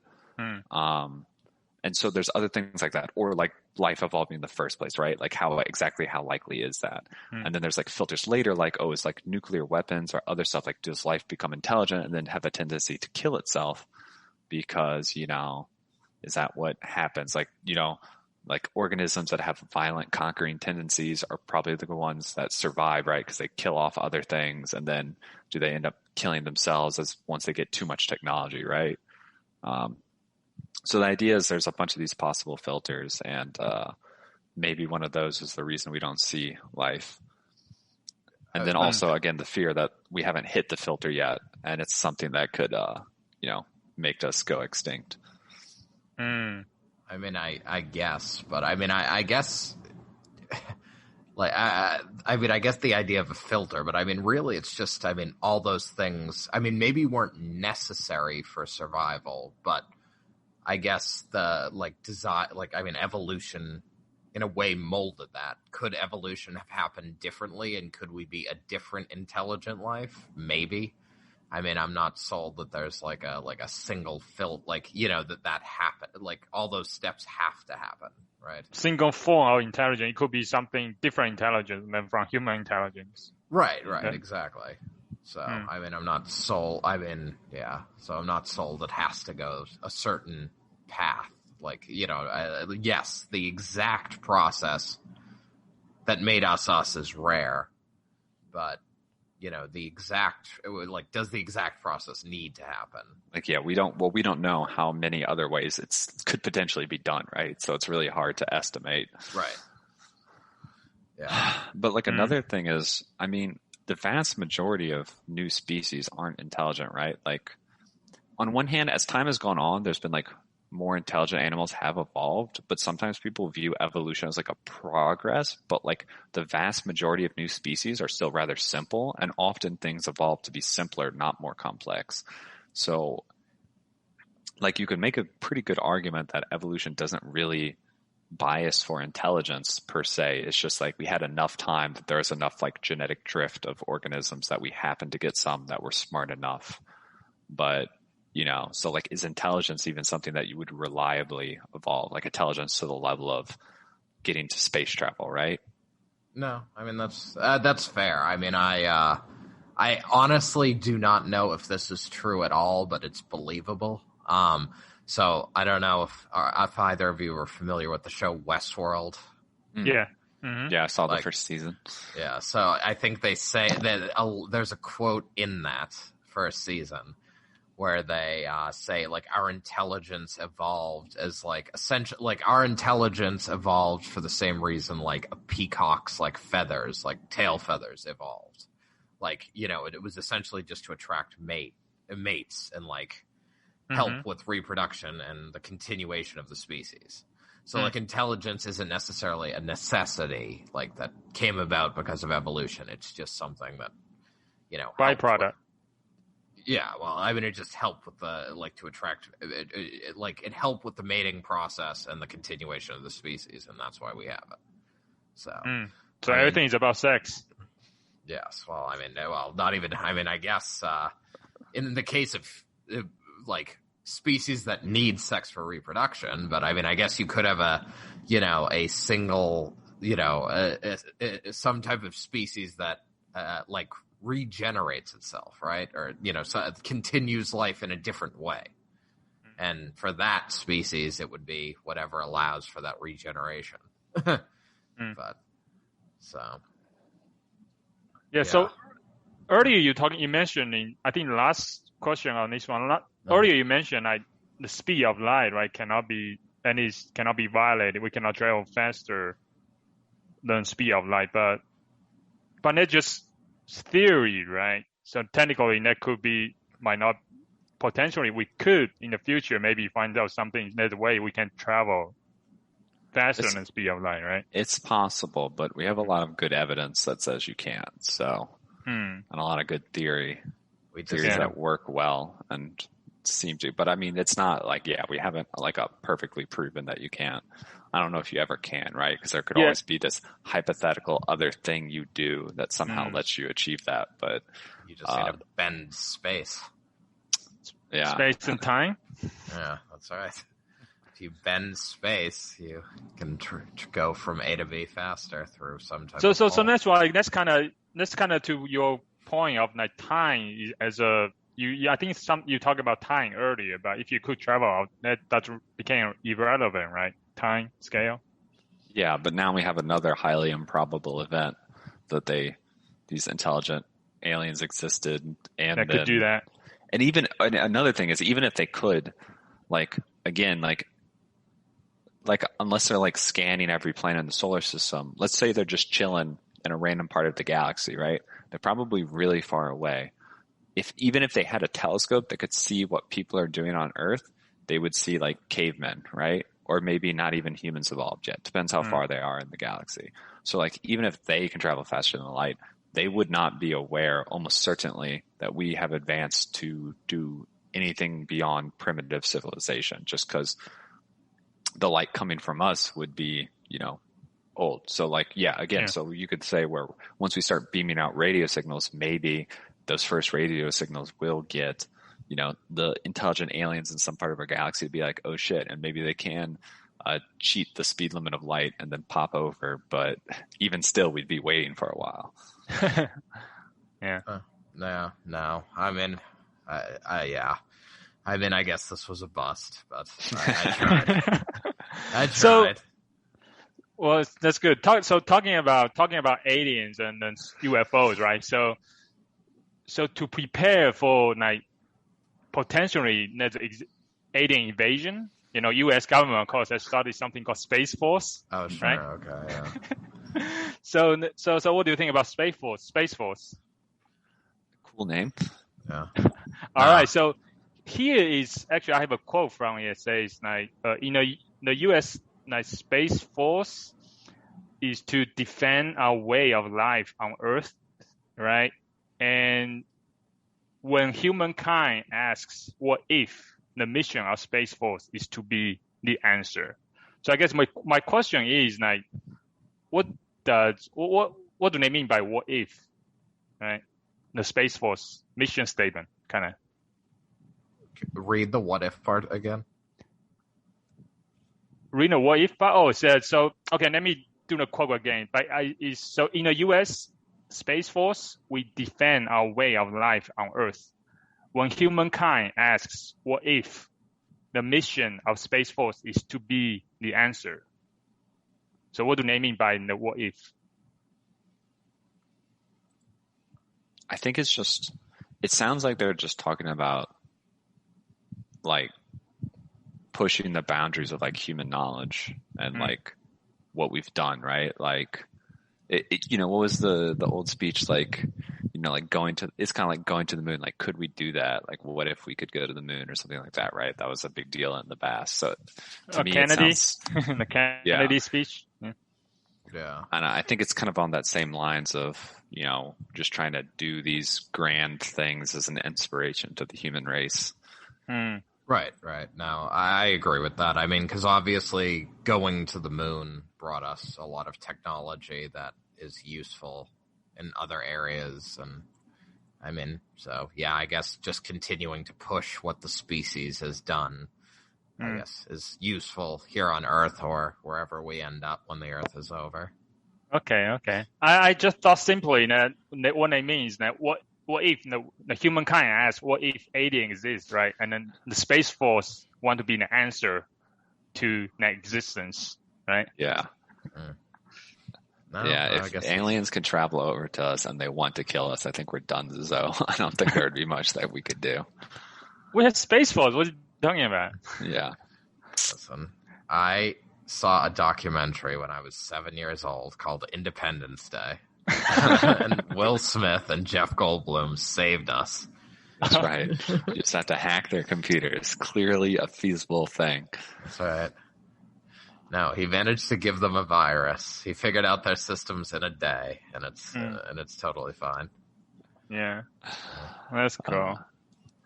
S4: And so there's other things like that, or like life evolving in the first place, right? Like how likely is that? And then there's like filters later, like, oh, is like nuclear weapons or other stuff, like does life become intelligent and then have a tendency to kill itself because, is that what happens? Like, like organisms that have violent conquering tendencies are probably the ones that survive, right? Because they kill off other things. And then do they end up killing themselves once they get too much technology, right? So the idea is there's a bunch of these possible filters, and maybe one of those is the reason we don't see life. And then also, again, the fear that we haven't hit the filter yet, and it's something that could, make us go extinct.
S1: I mean, I guess, but I mean, I guess, like, I guess the idea of a filter, but I mean, really, it's just, I mean, all those things, I mean, maybe weren't necessary for survival, but I guess the, like, design, like, I mean, evolution in a way molded that. Could evolution have happened differently, and could we be a different intelligent life? Maybe. I mean, I'm not sold that there's like a single like, that happened. Like, all those steps have to happen, right?
S3: Single form of intelligence. It could be something different intelligence than from human intelligence.
S1: Right, exactly. So, I mean, I'm not sold. I mean, yeah. So I'm not sold it has to go a certain path. Like, yes, the exact process that made us is rare, but does the exact process need to happen?
S4: Like, yeah, we don't know how many other ways it could potentially be done, right? So it's really hard to estimate.
S1: Right. Yeah.
S4: But like another thing is, I mean, the vast majority of new species aren't intelligent, right? Like, on one hand, as time has gone on, there's been like more intelligent animals have evolved, but sometimes people view evolution as like a progress, but like the vast majority of new species are still rather simple, and often things evolve to be simpler, not more complex. So like you could make a pretty good argument that evolution doesn't really bias for intelligence per se. It's just like we had enough time that there's enough like genetic drift of organisms that we happen to get some that were smart enough. But so like, is intelligence even something that you would reliably evolve, like intelligence to the level of getting to space travel, right?
S1: No, I mean, that's fair. I mean, I honestly do not know if this is true at all, but it's believable. So I don't know if either of you are familiar with the show Westworld.
S3: Yeah. Mm-hmm.
S4: Yeah, I saw the first season.
S1: Yeah, so I think they say that there's a quote in that first season where they say, like, our intelligence evolved as, like, essentially, like, our intelligence evolved for the same reason, like, a peacock's, like, feathers, like, tail feathers evolved. Like, it was essentially just to attract mates and, like, help with reproduction and the continuation of the species. So, like, intelligence isn't necessarily a necessity, like, that came about because of evolution. It's just something that,
S3: byproduct.
S1: Yeah, well, I mean, it just helped with the, like, to attract, it helped with the mating process and the continuation of the species, and that's why we have it. So
S3: Everything is about sex.
S1: Yes, well, I mean, not even, I mean, I guess, in the case of, like, species that need sex for reproduction, but I mean, I guess you could have a single, some type of species that, like, regenerates itself, right? Or, so it continues life in a different way. And for that species, it would be whatever allows for that regeneration. But, so.
S3: Yeah, so earlier you mentioned I think the last question on this one, earlier you mentioned the speed of light, right, cannot be violated. We cannot travel faster than speed of light, but that's just theory, right? So technically that potentially we could in the future maybe find out something, there's a way we can travel faster than the speed of light, right?
S4: It's possible, but we have a lot of good evidence that says you can't. So, and a lot of good theories that work well and seem to. But I mean, it's not like, we haven't like a perfectly proven that you can't. I don't know if you ever can, right? Because there could always be this hypothetical other thing you do that somehow lets you achieve that. But
S1: you just need to bend space.
S3: Yeah. Space and time?
S1: Yeah, that's right. if you bend space, you can go from A to B faster through some type
S3: so
S1: of
S3: so
S1: hole.
S3: that's why that's kind of to your point of like time as a I think you talked about time earlier, but if you could travel out, that became irrelevant, right? Time scale.
S4: Yeah, but now we have another highly improbable event that these intelligent aliens existed and
S3: that could do that.
S4: And even another thing is, even if they could, like again, like unless they're like scanning every planet in the solar system, let's say they're just chilling in a random part of the galaxy, right? They're probably really far away. Even if they had a telescope that could see what people are doing on Earth, they would see like cavemen, right? Or maybe not even humans evolved yet. Depends how far they are in the galaxy. So like even if they can travel faster than the light, they would not be aware almost certainly that we have advanced to do anything beyond primitive civilization, just because the light coming from us would be, old. So like, so you could say where once we start beaming out radio signals, maybe those first radio signals will get, the intelligent aliens in some part of our galaxy to be like, oh shit. And maybe they can cheat the speed limit of light and then pop over. But even still, we'd be waiting for a while.
S3: Yeah.
S1: No. I mean, I guess this was a bust, but I tried.
S3: So, well, that's good. Talking about aliens and then UFOs, right? So to prepare for like potentially alien invasion, U.S. government, of course, has started something called Space Force.
S1: Oh, sure.
S3: Right?
S1: Okay. Yeah.
S3: So what do you think about Space Force? Space Force.
S4: Cool name.
S1: Yeah.
S3: All right. So here is actually I have a quote from it. It says like, the U.S. Space Force is to defend our way of life on Earth, right? And when humankind asks, "What if?" the mission of Space Force is to be the answer. So I guess my question is like, what do they mean by "what if"? Right? The Space Force mission statement, kind of.
S1: Read the "what if" part again.
S3: Read the "what if" part. Oh, so okay. Let me do the quote again. But so in the U.S. Space Force, we defend our way of life on Earth. When humankind asks, "What if?" the mission of Space Force is to be the answer. So what do they mean by the "what if"?
S4: I think it sounds like they're just talking about like pushing the boundaries of like human knowledge and like what we've done, right? Like, what was the old speech like? Like it's kind of like going to the moon. Like, could we do that? Like, what if we could go to the moon or something like that, right? That was a big deal in the past. So to me,
S3: Kennedy,
S4: it sounds,
S3: the Kennedy speech.
S1: Yeah.
S4: And I think it's kind of on that same lines of, just trying to do these grand things as an inspiration to the human race.
S1: Right. Now, I agree with that. I mean, because obviously going to the moon brought us a lot of technology that is useful in other areas. And I mean, so yeah, I guess just continuing to push what the species has done, I guess, is useful here on Earth or wherever we end up when the Earth is over.
S3: Okay. I just thought simply that what it means that what if the humankind asks, what if alien exists, right? And then the Space Force want to be the answer to that existence, right?
S4: Yeah.
S1: No,
S4: if aliens can travel over to us and they want to kill us, I think we're done, so I don't think there would be much that we could do.
S3: We have Space Force. What are you talking about?
S4: Yeah.
S1: Listen, I saw a documentary when I was 7 years old called Independence Day. And Will Smith and Jeff Goldblum saved us.
S4: That's right. You just have to hack their computers. Clearly a feasible thing.
S1: That's right. No, he managed to give them a virus. He figured out their systems in a day, and it's totally fine.
S3: Yeah, that's cool.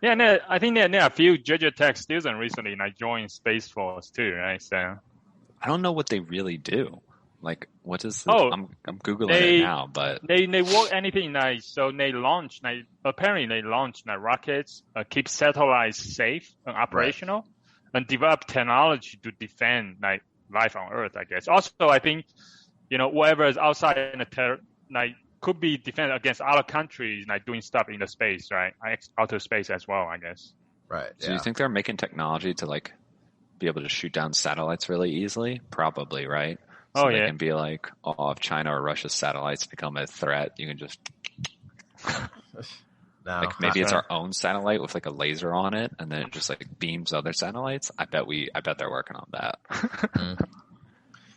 S3: Yeah, I think there are a few Georgia Tech students recently joined Space Force too, right? So
S4: I don't know what they really do. Like, what is? I'm googling it now, but
S3: they work anything so they launch apparently they launch rockets, keep satellites safe and operational, and develop technology to defend like life on Earth, I guess. Also, I think, whatever is outside in the could be defended against other countries like doing stuff in the space, right? Outer space as well, I guess.
S1: Right.
S4: So you think they're making technology to like be able to shoot down satellites really easily? Probably, right? So they can be like, if China or Russia's satellites become a threat, you can just
S1: No,
S4: like maybe it's our own satellite with like a laser on it, and then it just like beams other satellites. I bet they're working on that.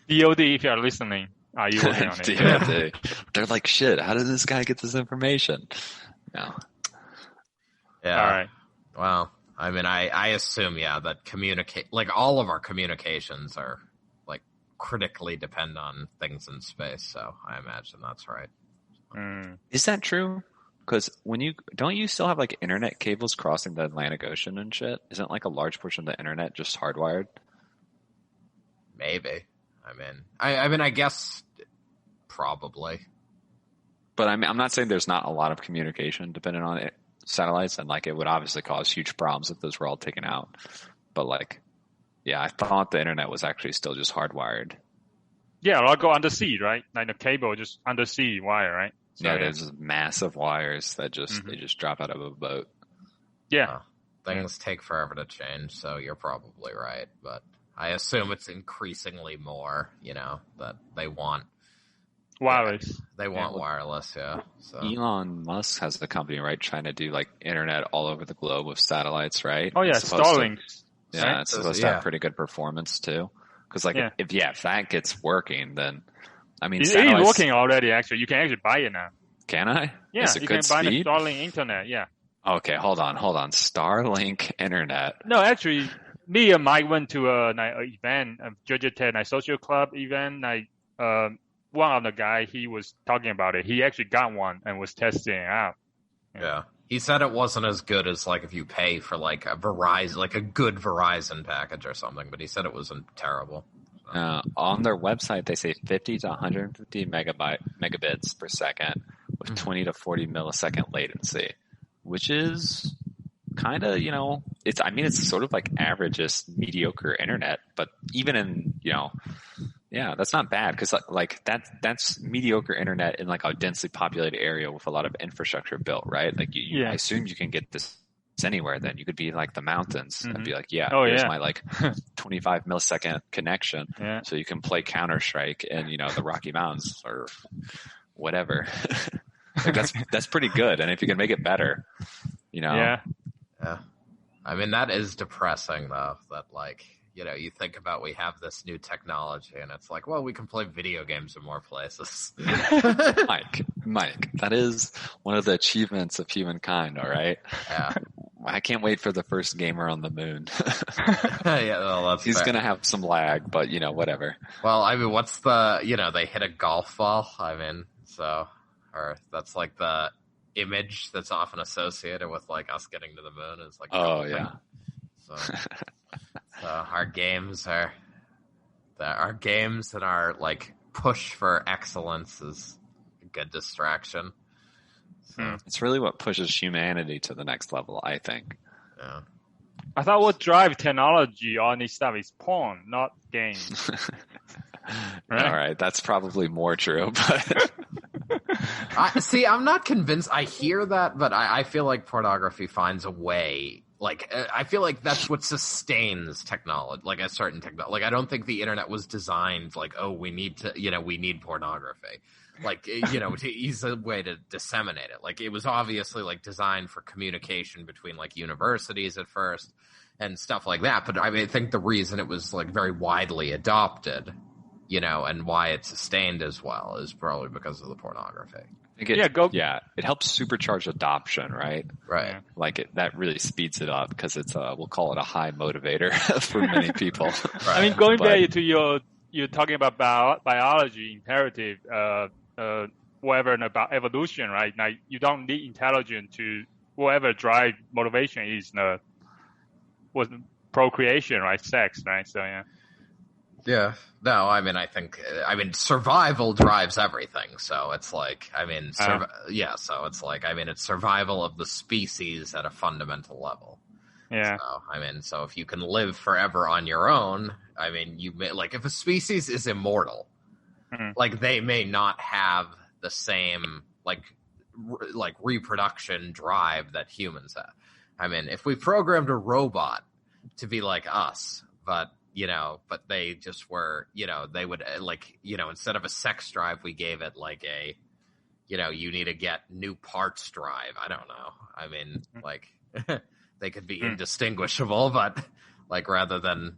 S3: DoD, if you're listening, are you working on it?
S4: DoD. They're like, shit, how did this guy get this information? No.
S1: Yeah.
S3: All right.
S1: Well, I mean, I assume, that like all of our communications are like critically depend on things in space. So I imagine that's right.
S4: Is that true? Because don't you still have like internet cables crossing the Atlantic Ocean and shit? Isn't like a large portion of the internet just hardwired?
S1: Maybe. I guess probably.
S4: But I'm not saying there's not a lot of communication dependent on satellites, and like it would obviously cause huge problems if those were all taken out. But like, I thought the internet was actually still just hardwired.
S3: Yeah, I'll go undersea, right? Like the cable, just undersea wire, right? So,
S4: there's massive wires that they just drop out of a boat.
S3: Yeah.
S1: Things take forever to change, so you're probably right. But I assume it's increasingly more, that they want
S3: wireless.
S1: They want wireless, yeah. So.
S4: Elon Musk has a company, right, trying to do like internet all over the globe with satellites, right?
S3: Oh, yeah, Starlink.
S4: Right? It's supposed to have pretty good performance too. Because like if that gets working, then I mean,
S3: it's working already. Actually, you can actually buy it now.
S4: Can I?
S3: Yeah,
S4: Is it
S3: you
S4: good
S3: can buy the
S4: speed?
S3: Starlink internet. Yeah.
S4: Okay, hold on. Starlink internet.
S3: No, actually, me and Mike went to an event, a Georgia Tech social club event. One of the guy he was talking about it. He actually got one and was testing it out.
S1: Yeah. He said it wasn't as good as like if you pay for like a Verizon, like a good Verizon package or something, but he said it wasn't terrible.
S4: On their website, they say 50 to 150 megabits per second with 20 to 40 millisecond latency, which is kind of, it's sort of like average, just mediocre internet, but even in, that's not bad because like that's mediocre internet in like a densely populated area with a lot of infrastructure built, right? Like I assume you can get this anywhere. Then you could be like the mountains and be like, here's my like 25 millisecond connection, so you can play Counter-Strike in the Rocky Mountains or whatever. Like that's pretty good, and if you can make it better,
S1: Yeah. I mean, that is depressing though. That like. You think about we have this new technology and it's like, well, we can play video games in more places.
S4: Mike, that is one of the achievements of humankind, all right?
S1: Yeah.
S4: I can't wait for the first gamer on the moon. He's going to have some lag, but whatever.
S1: Well, I mean, what's they hit a golf ball. I mean, or that's like the image that's often associated with like us getting to the moon is like, So our games and our like push for excellence is a good distraction. So.
S4: It's really what pushes humanity to the next level, I think.
S1: Yeah.
S3: I thought what drives technology on this stuff is porn, not games.
S4: Right? All right, that's probably more true, but
S1: I'm not convinced. I hear that, but I feel like pornography finds a way. Like, I feel like that's what sustains technology, like a certain technology. Like, I don't think the internet was designed like, oh, we need pornography. Like, to ease a way to disseminate it. Like, it was obviously like designed for communication between like universities at first and stuff like that. But I mean, I think the reason it was like very widely adopted, and why it sustained as well is probably because of the pornography.
S4: It helps supercharge adoption, right?
S1: Right.
S4: Like that really speeds it up because it's we'll call it a high motivator for many people.
S3: Right. I mean, going back to you're talking about biology imperative, whatever, and about evolution, right? Now you don't need intelligence to whatever drive motivation is was procreation, right? Sex, right? So yeah.
S1: Yeah. No, I mean, survival drives everything. So it's like, so it's like, it's survival of the species at a fundamental level.
S3: Yeah.
S1: So, I mean, so if you can live forever on your own, I mean, you may, like, if a species is immortal, like, they may not have the same, like reproduction drive that humans have. I mean, if we programmed a robot to be like us, but they just were, they would, like, instead of a sex drive, we gave it like a, you need to get new parts drive. I don't know. I mean, like, they could be indistinguishable, but, like, rather than,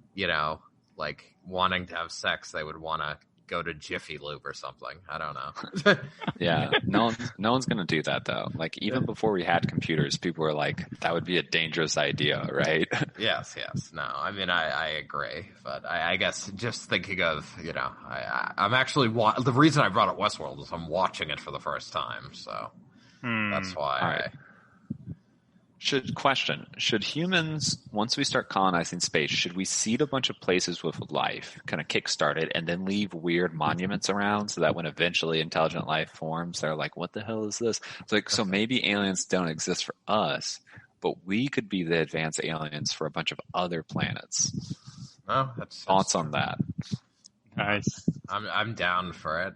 S1: like, wanting to have sex, they would want to go to Jiffy Lube or something. I don't know.
S4: Yeah, no one's gonna do that though. Like, even before we had computers, people were like, that would be a dangerous idea, right?
S1: Yes. No, I mean, I agree, but I guess just thinking of, I'm actually the reason I brought up Westworld is I'm watching it for the first time, so that's why.
S4: All right. Should humans, once we start colonizing space, should we seed a bunch of places with life, kind of kickstart it, and then leave weird monuments around so that when eventually intelligent life forms, they're like, what the hell is this? It's like, so maybe aliens don't exist for us, but we could be the advanced aliens for a bunch of other planets.
S1: Oh,
S4: Thoughts on that?
S3: Nice.
S1: I'm down for it.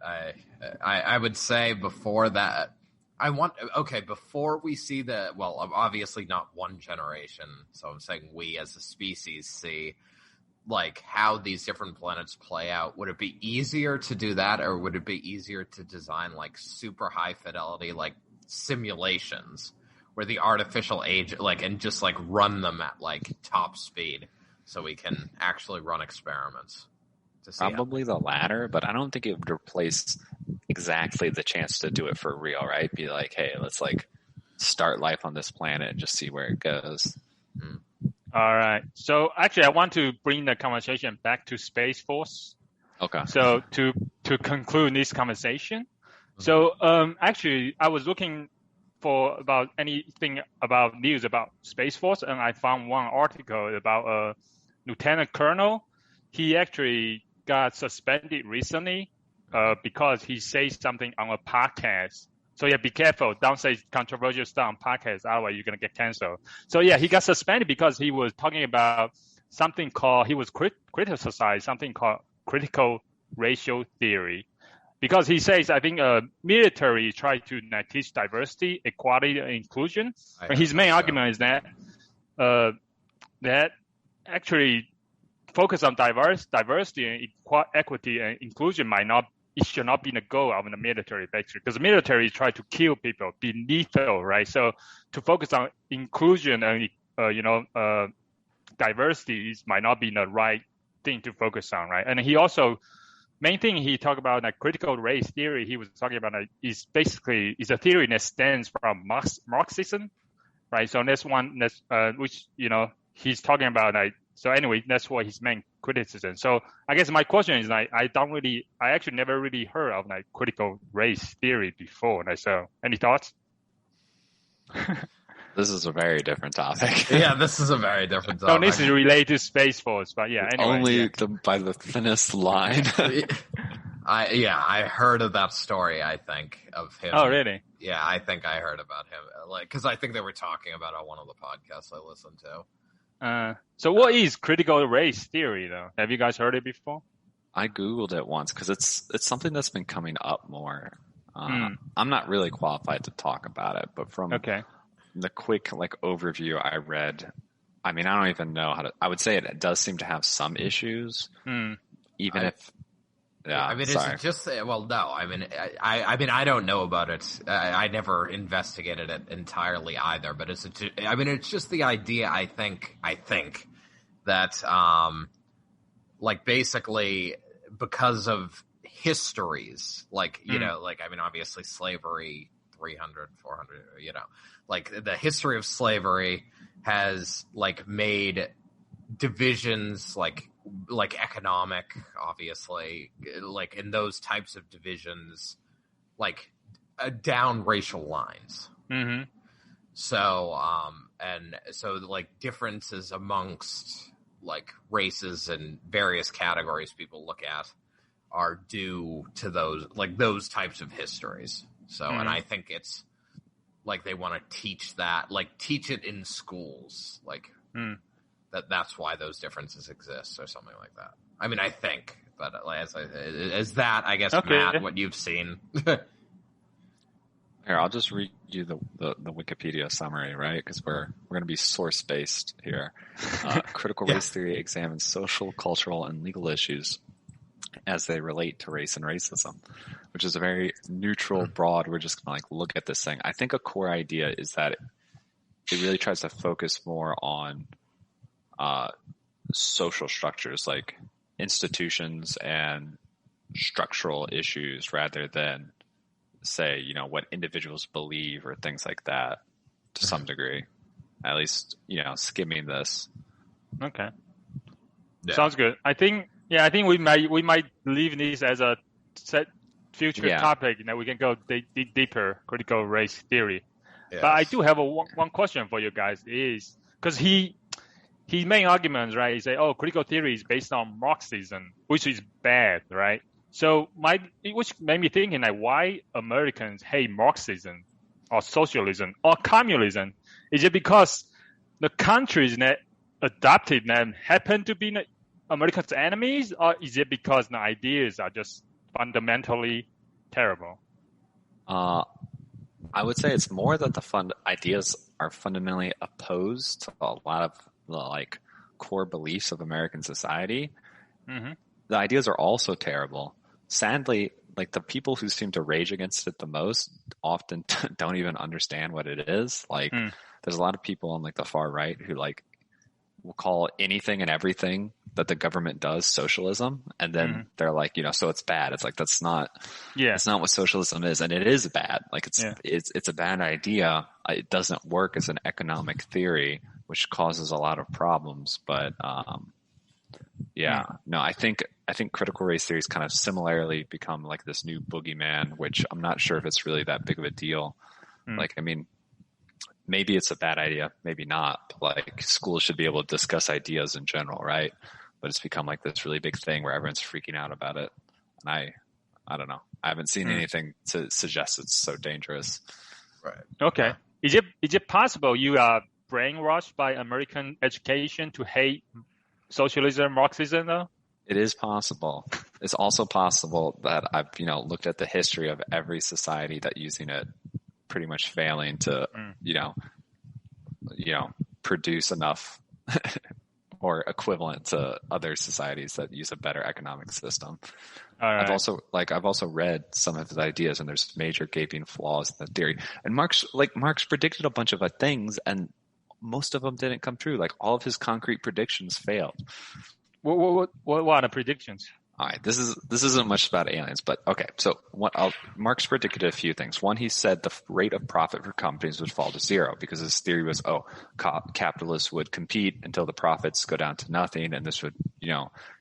S1: I would say before that, before we see obviously not one generation, so I'm saying we as a species see, like, how these different planets play out. Would it be easier to do that, or would it be easier to design, like, super high fidelity, like, simulations where the artificial age, like, and just, like, run them at, like, top speed so we can actually run experiments?
S4: Probably the latter, but I don't think it would replace exactly the chance to do it for real, right? Be like, hey, let's, like, start life on this planet and just see where it goes.
S3: All right. So actually, I want to bring the conversation back to Space Force.
S4: Okay.
S3: So to conclude this conversation, so actually, I was looking for about anything about news about Space Force, and I found one article about a lieutenant colonel. He actually got suspended recently because he says something on a podcast. So yeah, be careful. Don't say controversial stuff on podcasts, otherwise you're gonna get canceled. So yeah, he got suspended because he was talking about something called, he was criticized something called critical racial theory. Because he says, I think military try to teach diversity, equality, and inclusion. But his main argument is that that actually focus on diversity and equity and inclusion it should not be the goal of the military, basically, because the military try to kill people, be lethal, right? So to focus on inclusion and diversity might not be the right thing to focus on, right? And he also, main thing he talked about, like, critical race theory, he was talking about is basically is a theory that stands from Marxism, right? So that's one that's which he's talking about, like. So anyway, that's what his main criticism. So I guess my question is, like, I actually never really heard of, like, critical race theory before. Like, so any thoughts?
S4: This is a very different topic.
S1: Yeah, this is a very different topic.
S3: No, this is related to Space Force, but yeah, anyway.
S4: Only by the thinnest line.
S1: I heard of that story, I think, of him.
S3: Oh, really?
S1: Yeah, I think I heard about him. Like, because I think they were talking about it on one of the podcasts I listened to.
S3: So what is critical race theory, though? Have you guys heard it before?
S4: I Googled it once because it's something that's been coming up more. I'm not really qualified to talk about it, but from the quick, like, overview I read, I mean, I don't even know how to. I would say it does seem to have some issues, even if. Yeah,
S1: I mean, is it just? Well, no. I mean, I don't know about it. I never investigated it entirely either. But is it? I mean, it's just the idea. I think that, like, basically because of histories, like, like, I mean, obviously slavery, 300, 400, like, the history of slavery has, like, made divisions, like economic, obviously, like, in those types of divisions, like, down racial lines.
S3: Mm-hmm.
S1: So, and so, like, differences amongst, like, races and various categories people look at are due to those types of histories. So, and I think it's, like, they want to teach that, like, teach it in schools, like, That's why those differences exist, or something like that. I mean, I think, but as that, I guess,
S3: Okay.
S1: Matt, what you've seen.
S4: Here, I'll just read you the Wikipedia summary, right? Because we're going to be source based here. Critical race theory examines social, cultural, and legal issues as they relate to race and racism, which is a very neutral, broad. We're just going to like look at this thing. I think a core idea is that it really tries to focus more on social structures, like institutions and structural issues, rather than say, what individuals believe or things like that to some degree, at least, skimming this.
S3: Okay.
S1: Yeah.
S3: Sounds good. I think we might leave this as a set future topic. We can go deeper critical race theory.
S1: Yes.
S3: But I do have one question for you guys, is because his main arguments, right, is that, critical theory is based on Marxism, which is bad, right? So which made me thinking, like, why Americans hate Marxism or socialism or communism? Is it because the countries that adopted them happen to be America's enemies, or is it because the ideas are just fundamentally terrible?
S4: I would say it's more that the ideas are fundamentally opposed to a lot of the core beliefs of American society.
S3: Mm-hmm.
S4: The ideas are also terrible. Sadly, the people who seem to rage against it the most often don't even understand what it is. There's a lot of people on the far right who will call anything and everything that the government does socialism, and then they're like, so it's bad. It's that's not, it's not what socialism is, and it is bad. It's a bad idea. It doesn't work as an economic theory, which causes a lot of problems. But no, I think critical race theories kind of similarly become this new boogeyman, which I'm not sure if it's really that big of a deal. Maybe it's a bad idea, maybe not. But schools should be able to discuss ideas in general, right? But it's become this really big thing where everyone's freaking out about it. And I don't know. I haven't seen anything to suggest it's so dangerous.
S1: Right.
S3: Okay. Is it possible you are brainwashed by American education to hate socialism, Marxism, though?
S4: It is possible. It's also possible that I've, looked at the history of every society that using it pretty much failing to, produce enough or equivalent to other societies that use a better economic system.
S3: All right.
S4: I've also read some of his ideas, and there's major gaping flaws in the theory. And Marx predicted a bunch of things, and most of them didn't come true. All of his concrete predictions failed.
S3: What are the predictions?
S4: All right, this isn't much about aliens, but okay. So Marx predicted a few things. One, he said the rate of profit for companies would fall to zero because his theory was, capitalists would compete until the profits go down to nothing, and this would,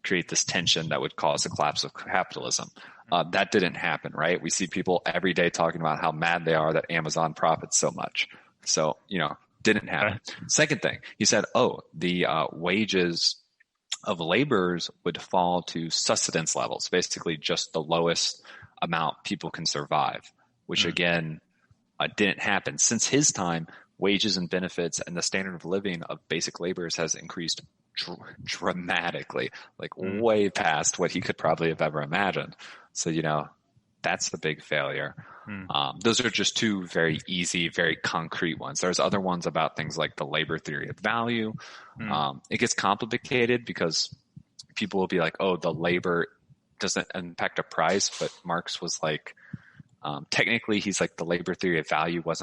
S4: create this tension that would cause the collapse of capitalism. That didn't happen, right? We see people every day talking about how mad they are that Amazon profits so much. So, didn't happen. Second thing, he said, the wages of laborers would fall to sustenance levels, basically just the lowest amount people can survive, which again didn't happen. Since his time, wages and benefits and the standard of living of basic laborers has increased dramatically, way past what he could probably have ever imagined. So, that's the big failure. Those are just two very easy, very concrete ones. There's other ones about things like the labor theory of value. It gets complicated because people will be like, the labor doesn't impact a price. But Marx was technically he's the labor theory of value it was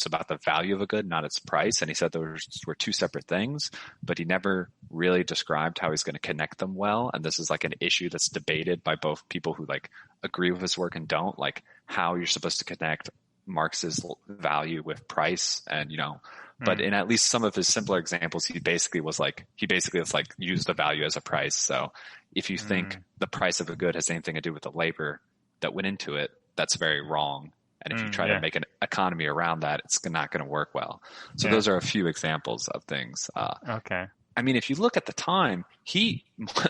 S4: about the value of a good, not its price. And he said those were two separate things, but he never really described how he's going to connect them well. And this is an issue that's debated by both people who agree with his work and don't, how you're supposed to connect Marx's value with price. And, but in at least some of his simpler examples, he basically was use the value as a price. So if you think the price of a good has anything to do with the labor that went into it, that's very wrong. And if you try to make an economy around that, it's not going to work well. So those are a few examples of things.
S3: Okay.
S4: I mean, if you look at the time,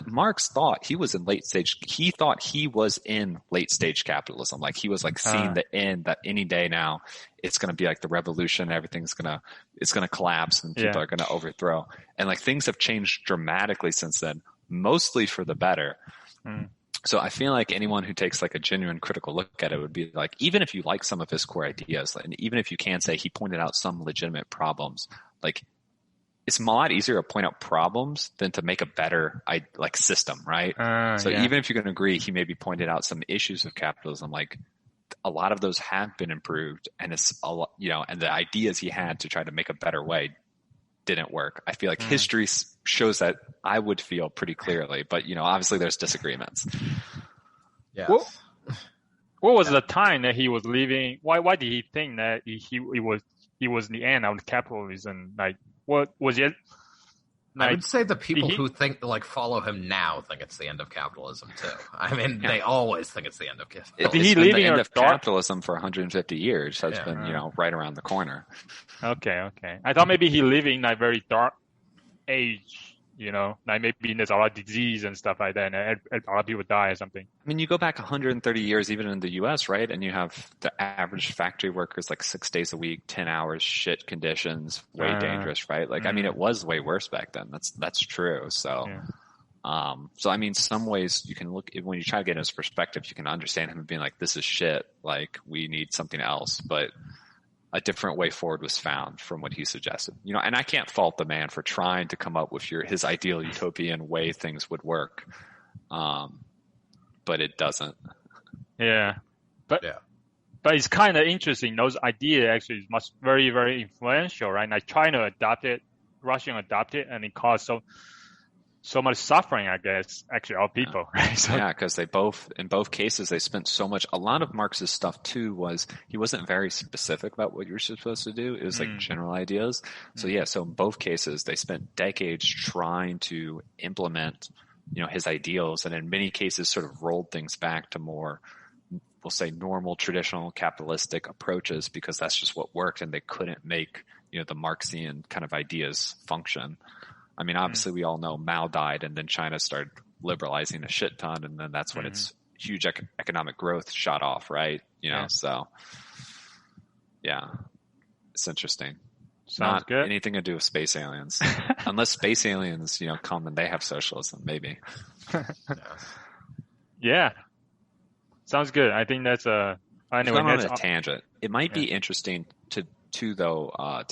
S4: Marx thought he was in late stage. He thought he was in late stage capitalism. Like he was like seeing the end, that any day now it's going to be like the revolution. Everything's it's going to collapse and people are going to overthrow. And like things have changed dramatically since then, mostly for the better. So I feel like anyone who takes like a genuine critical look at it would be like, even if you like some of his core ideas, and even if you can say he pointed out some legitimate problems, like it's a lot easier to point out problems than to make a better like system, right? So even if you can agree he maybe pointed out some issues of capitalism, like a lot of those have been improved, and it's a lot, and the ideas he had to try to make a better way didn't work. I feel like history shows that, I would feel pretty clearly, but obviously there's disagreements.
S1: Yes.
S3: What was the time that he was leaving? Why did he think that he was the end of capitalism? Like, what was it? Like,
S1: I would say the people who follow him now think it's the end of capitalism too. I mean, they always think it's the end of capitalism.
S3: Did he leave
S4: the end of capitalism for 150 years? That's been right around the corner.
S3: Okay. I thought maybe he living in a very dark age. Like maybe there's a lot of disease and stuff like that, and a lot of people die or something.
S4: I mean, you go back 130 years, even in the U.S., right? And you have the average factory workers like 6 days a week, 10 hours, shit conditions, way dangerous, right? Like, I mean, it was way worse back then. That's true. So, so I mean, some ways you can look when you try to get his perspective, you can understand him being like, "This is shit. Like, we need something else." But a different way forward was found from what he suggested. And I can't fault the man for trying to come up with his ideal utopian way things would work. But it doesn't.
S3: Yeah. But it's kind of interesting. Those ideas actually is very, very influential, right? Like China adopted, Russia adopted, and it caused so much suffering, I guess, actually, all people, right? So,
S4: because in both cases, they spent so much. A lot of Marx's stuff too was he wasn't very specific about what you're supposed to do. It was like general ideas. So so in both cases, they spent decades trying to implement, his ideals, and in many cases, sort of rolled things back to more, we'll say, normal, traditional, capitalistic approaches because that's just what worked, and they couldn't make the Marxian kind of ideas function. I mean, obviously, we all know Mao died, and then China started liberalizing a shit ton, and then that's when its huge economic growth shot off, right? So it's interesting.
S3: Sounds good.
S4: Anything to do with space aliens, unless space aliens, come and they have socialism, maybe.
S3: Yeah, sounds good. I think that's anyway.
S4: On a tangent. It might be interesting to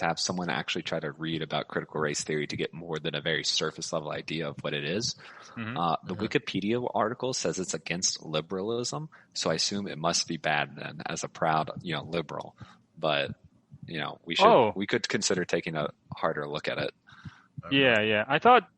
S4: have someone actually try to read about critical race theory to get more than a very surface level idea of what it is. The Wikipedia article says it's against liberalism, so I assume it must be bad then, as a proud, liberal. But we could consider taking a harder look at it.
S3: Yeah. I thought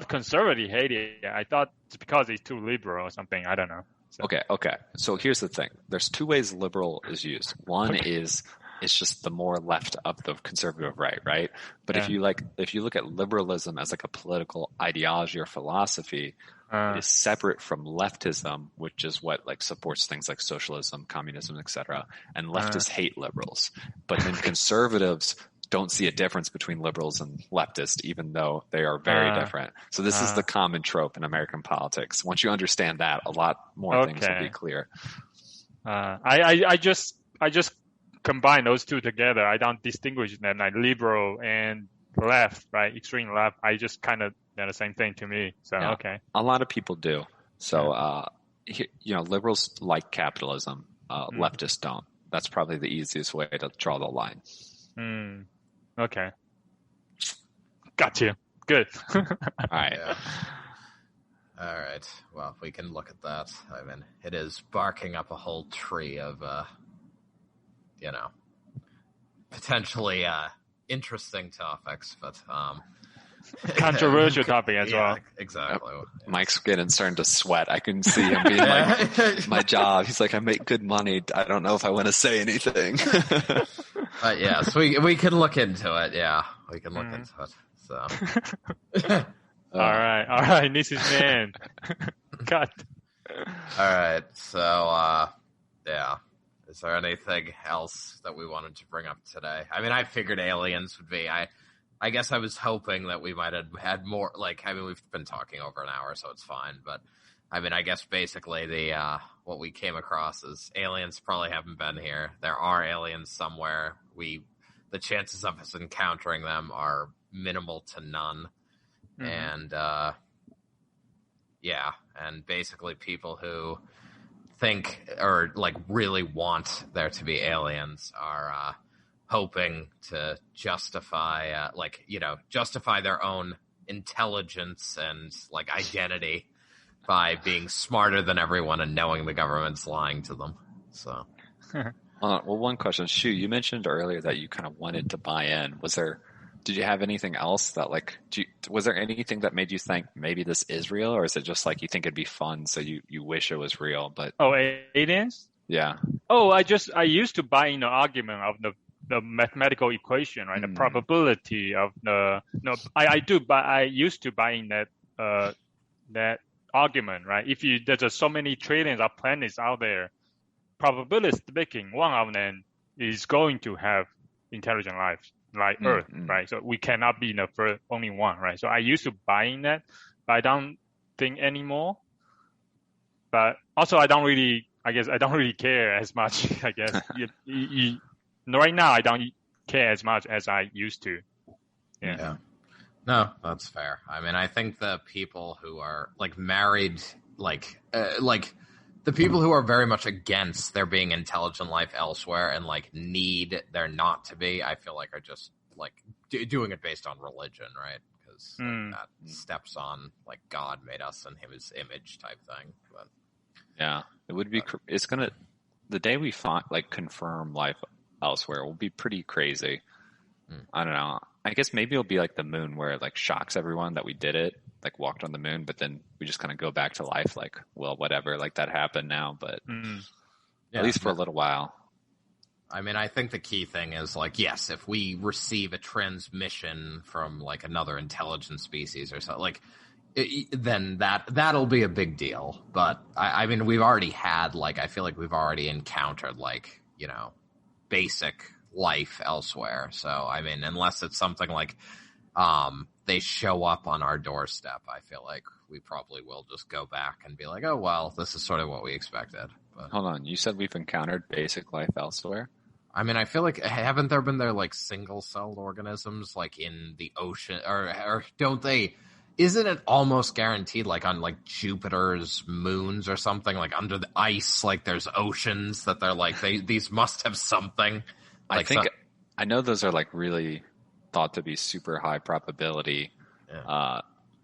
S3: conservative hate it. I thought it's because it's too liberal or something. I don't know. So.
S4: Okay. So here's the thing. There's two ways liberal is used. One is it's just the more left of the conservative right? But if you look at liberalism as like a political ideology or philosophy, it is separate from leftism, which is what like supports things like socialism, communism, etc. And leftists hate liberals. But then conservatives don't see a difference between liberals and leftists, even though they are very different. So this is the common trope in American politics. Once you understand that, a lot more things will be clear.
S3: I just combine those two together. I don't distinguish them like liberal and left, right? Extreme left. I just kind of they're the same thing to me. So okay,
S4: a lot of people do. So liberals like capitalism. Leftists don't. That's probably the easiest way to draw the line.
S3: Okay. Got you. Good.
S4: All right.
S1: Yeah. All right. Well, we can look at that. I mean, it is barking up a whole tree of, potentially interesting topics, but
S3: controversial topic as well.
S1: Exactly.
S4: Mike's starting to sweat. I can see him being like, my job. He's like, I make good money. I don't know if I want to say anything.
S1: But yes, we can look into it. Yeah, we can look into it. So.
S3: All right, this is man. Cut.
S1: All right, so is there anything else that we wanted to bring up today? I mean, I figured aliens would be. I guess I was hoping that we might have had more, like, I mean, we've been talking over an hour, so it's fine, but I mean, I guess basically what we came across is aliens probably haven't been here. There are aliens somewhere. The chances of us encountering them are minimal to none. And, yeah, and basically people who think or, like, really want there to be aliens are hoping to justify, justify their own intelligence and, like, identity by being smarter than everyone and knowing the government's lying to them. So,
S4: well, one question, Shu, you mentioned earlier that you kind of wanted to buy in. Did you have anything else that was there anything that made you think maybe this is real, or is it just like you think it'd be fun, so you wish it was real? But
S3: aliens?
S4: Yeah.
S3: Oh, I used to buy in the argument of the mathematical equation, right? The probability of I used to buy in that argument, right? If there's so many trillions of planets out there, probability speaking, one of them is going to have intelligent life, like Earth, right? So we cannot be the only one, right? So I used to buy in that, but I don't think anymore. But also, I don't really care as much. I guess right now I don't care as much as I used to. Yeah.
S1: No, that's fair. I mean, I think the people who are like married, like the people who are very much against there being intelligent life elsewhere and like need there not to be, I feel like are just like doing it based on religion, right? Because that steps on like God made us in His image type thing. But
S4: yeah, it would be. It's gonna the day we confirm life elsewhere will be pretty crazy. I don't know. I guess maybe it'll be like the moon where it like shocks everyone that we did it, like walked on the moon, but then we just kind of go back to life like, well, whatever, like that happened now, but at least for a little while.
S1: I mean, I think the key thing is like, yes, if we receive a transmission from like another intelligent species or something, like then that'll be a big deal. But I mean, we've already had I feel like we've already encountered basic life elsewhere. So, I mean, unless it's something like they show up on our doorstep, I feel like we probably will just go back and be like, oh, well, this is sort of what we expected. But,
S4: hold on. You said we've encountered basic life elsewhere?
S1: I mean, I feel like, haven't there been single-celled organisms in the ocean, or don't they? Isn't it almost guaranteed on Jupiter's moons or something, under the ice, there's oceans that they're these must have something?
S4: I know those are really thought to be super high probability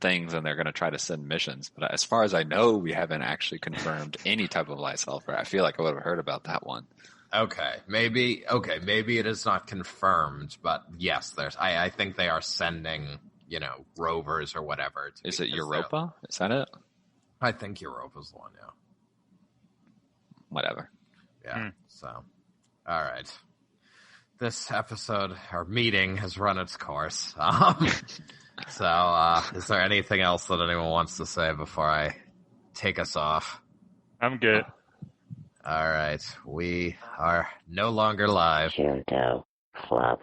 S4: things, and they're going to try to send missions. But as far as I know, we haven't actually confirmed any type of life elsewhere. I feel like I would have heard about that one.
S1: Okay, maybe it is not confirmed, but yes, I think they are sending, rovers or whatever.
S4: Is it Europa? Is that it?
S1: I think Europa's the one, yeah.
S4: Whatever.
S1: Yeah, so, all right. This episode, or meeting, has run its course. So, is there anything else that anyone wants to say before I take us off?
S3: I'm good.
S1: All right. We are no longer live.
S2: Junto Club.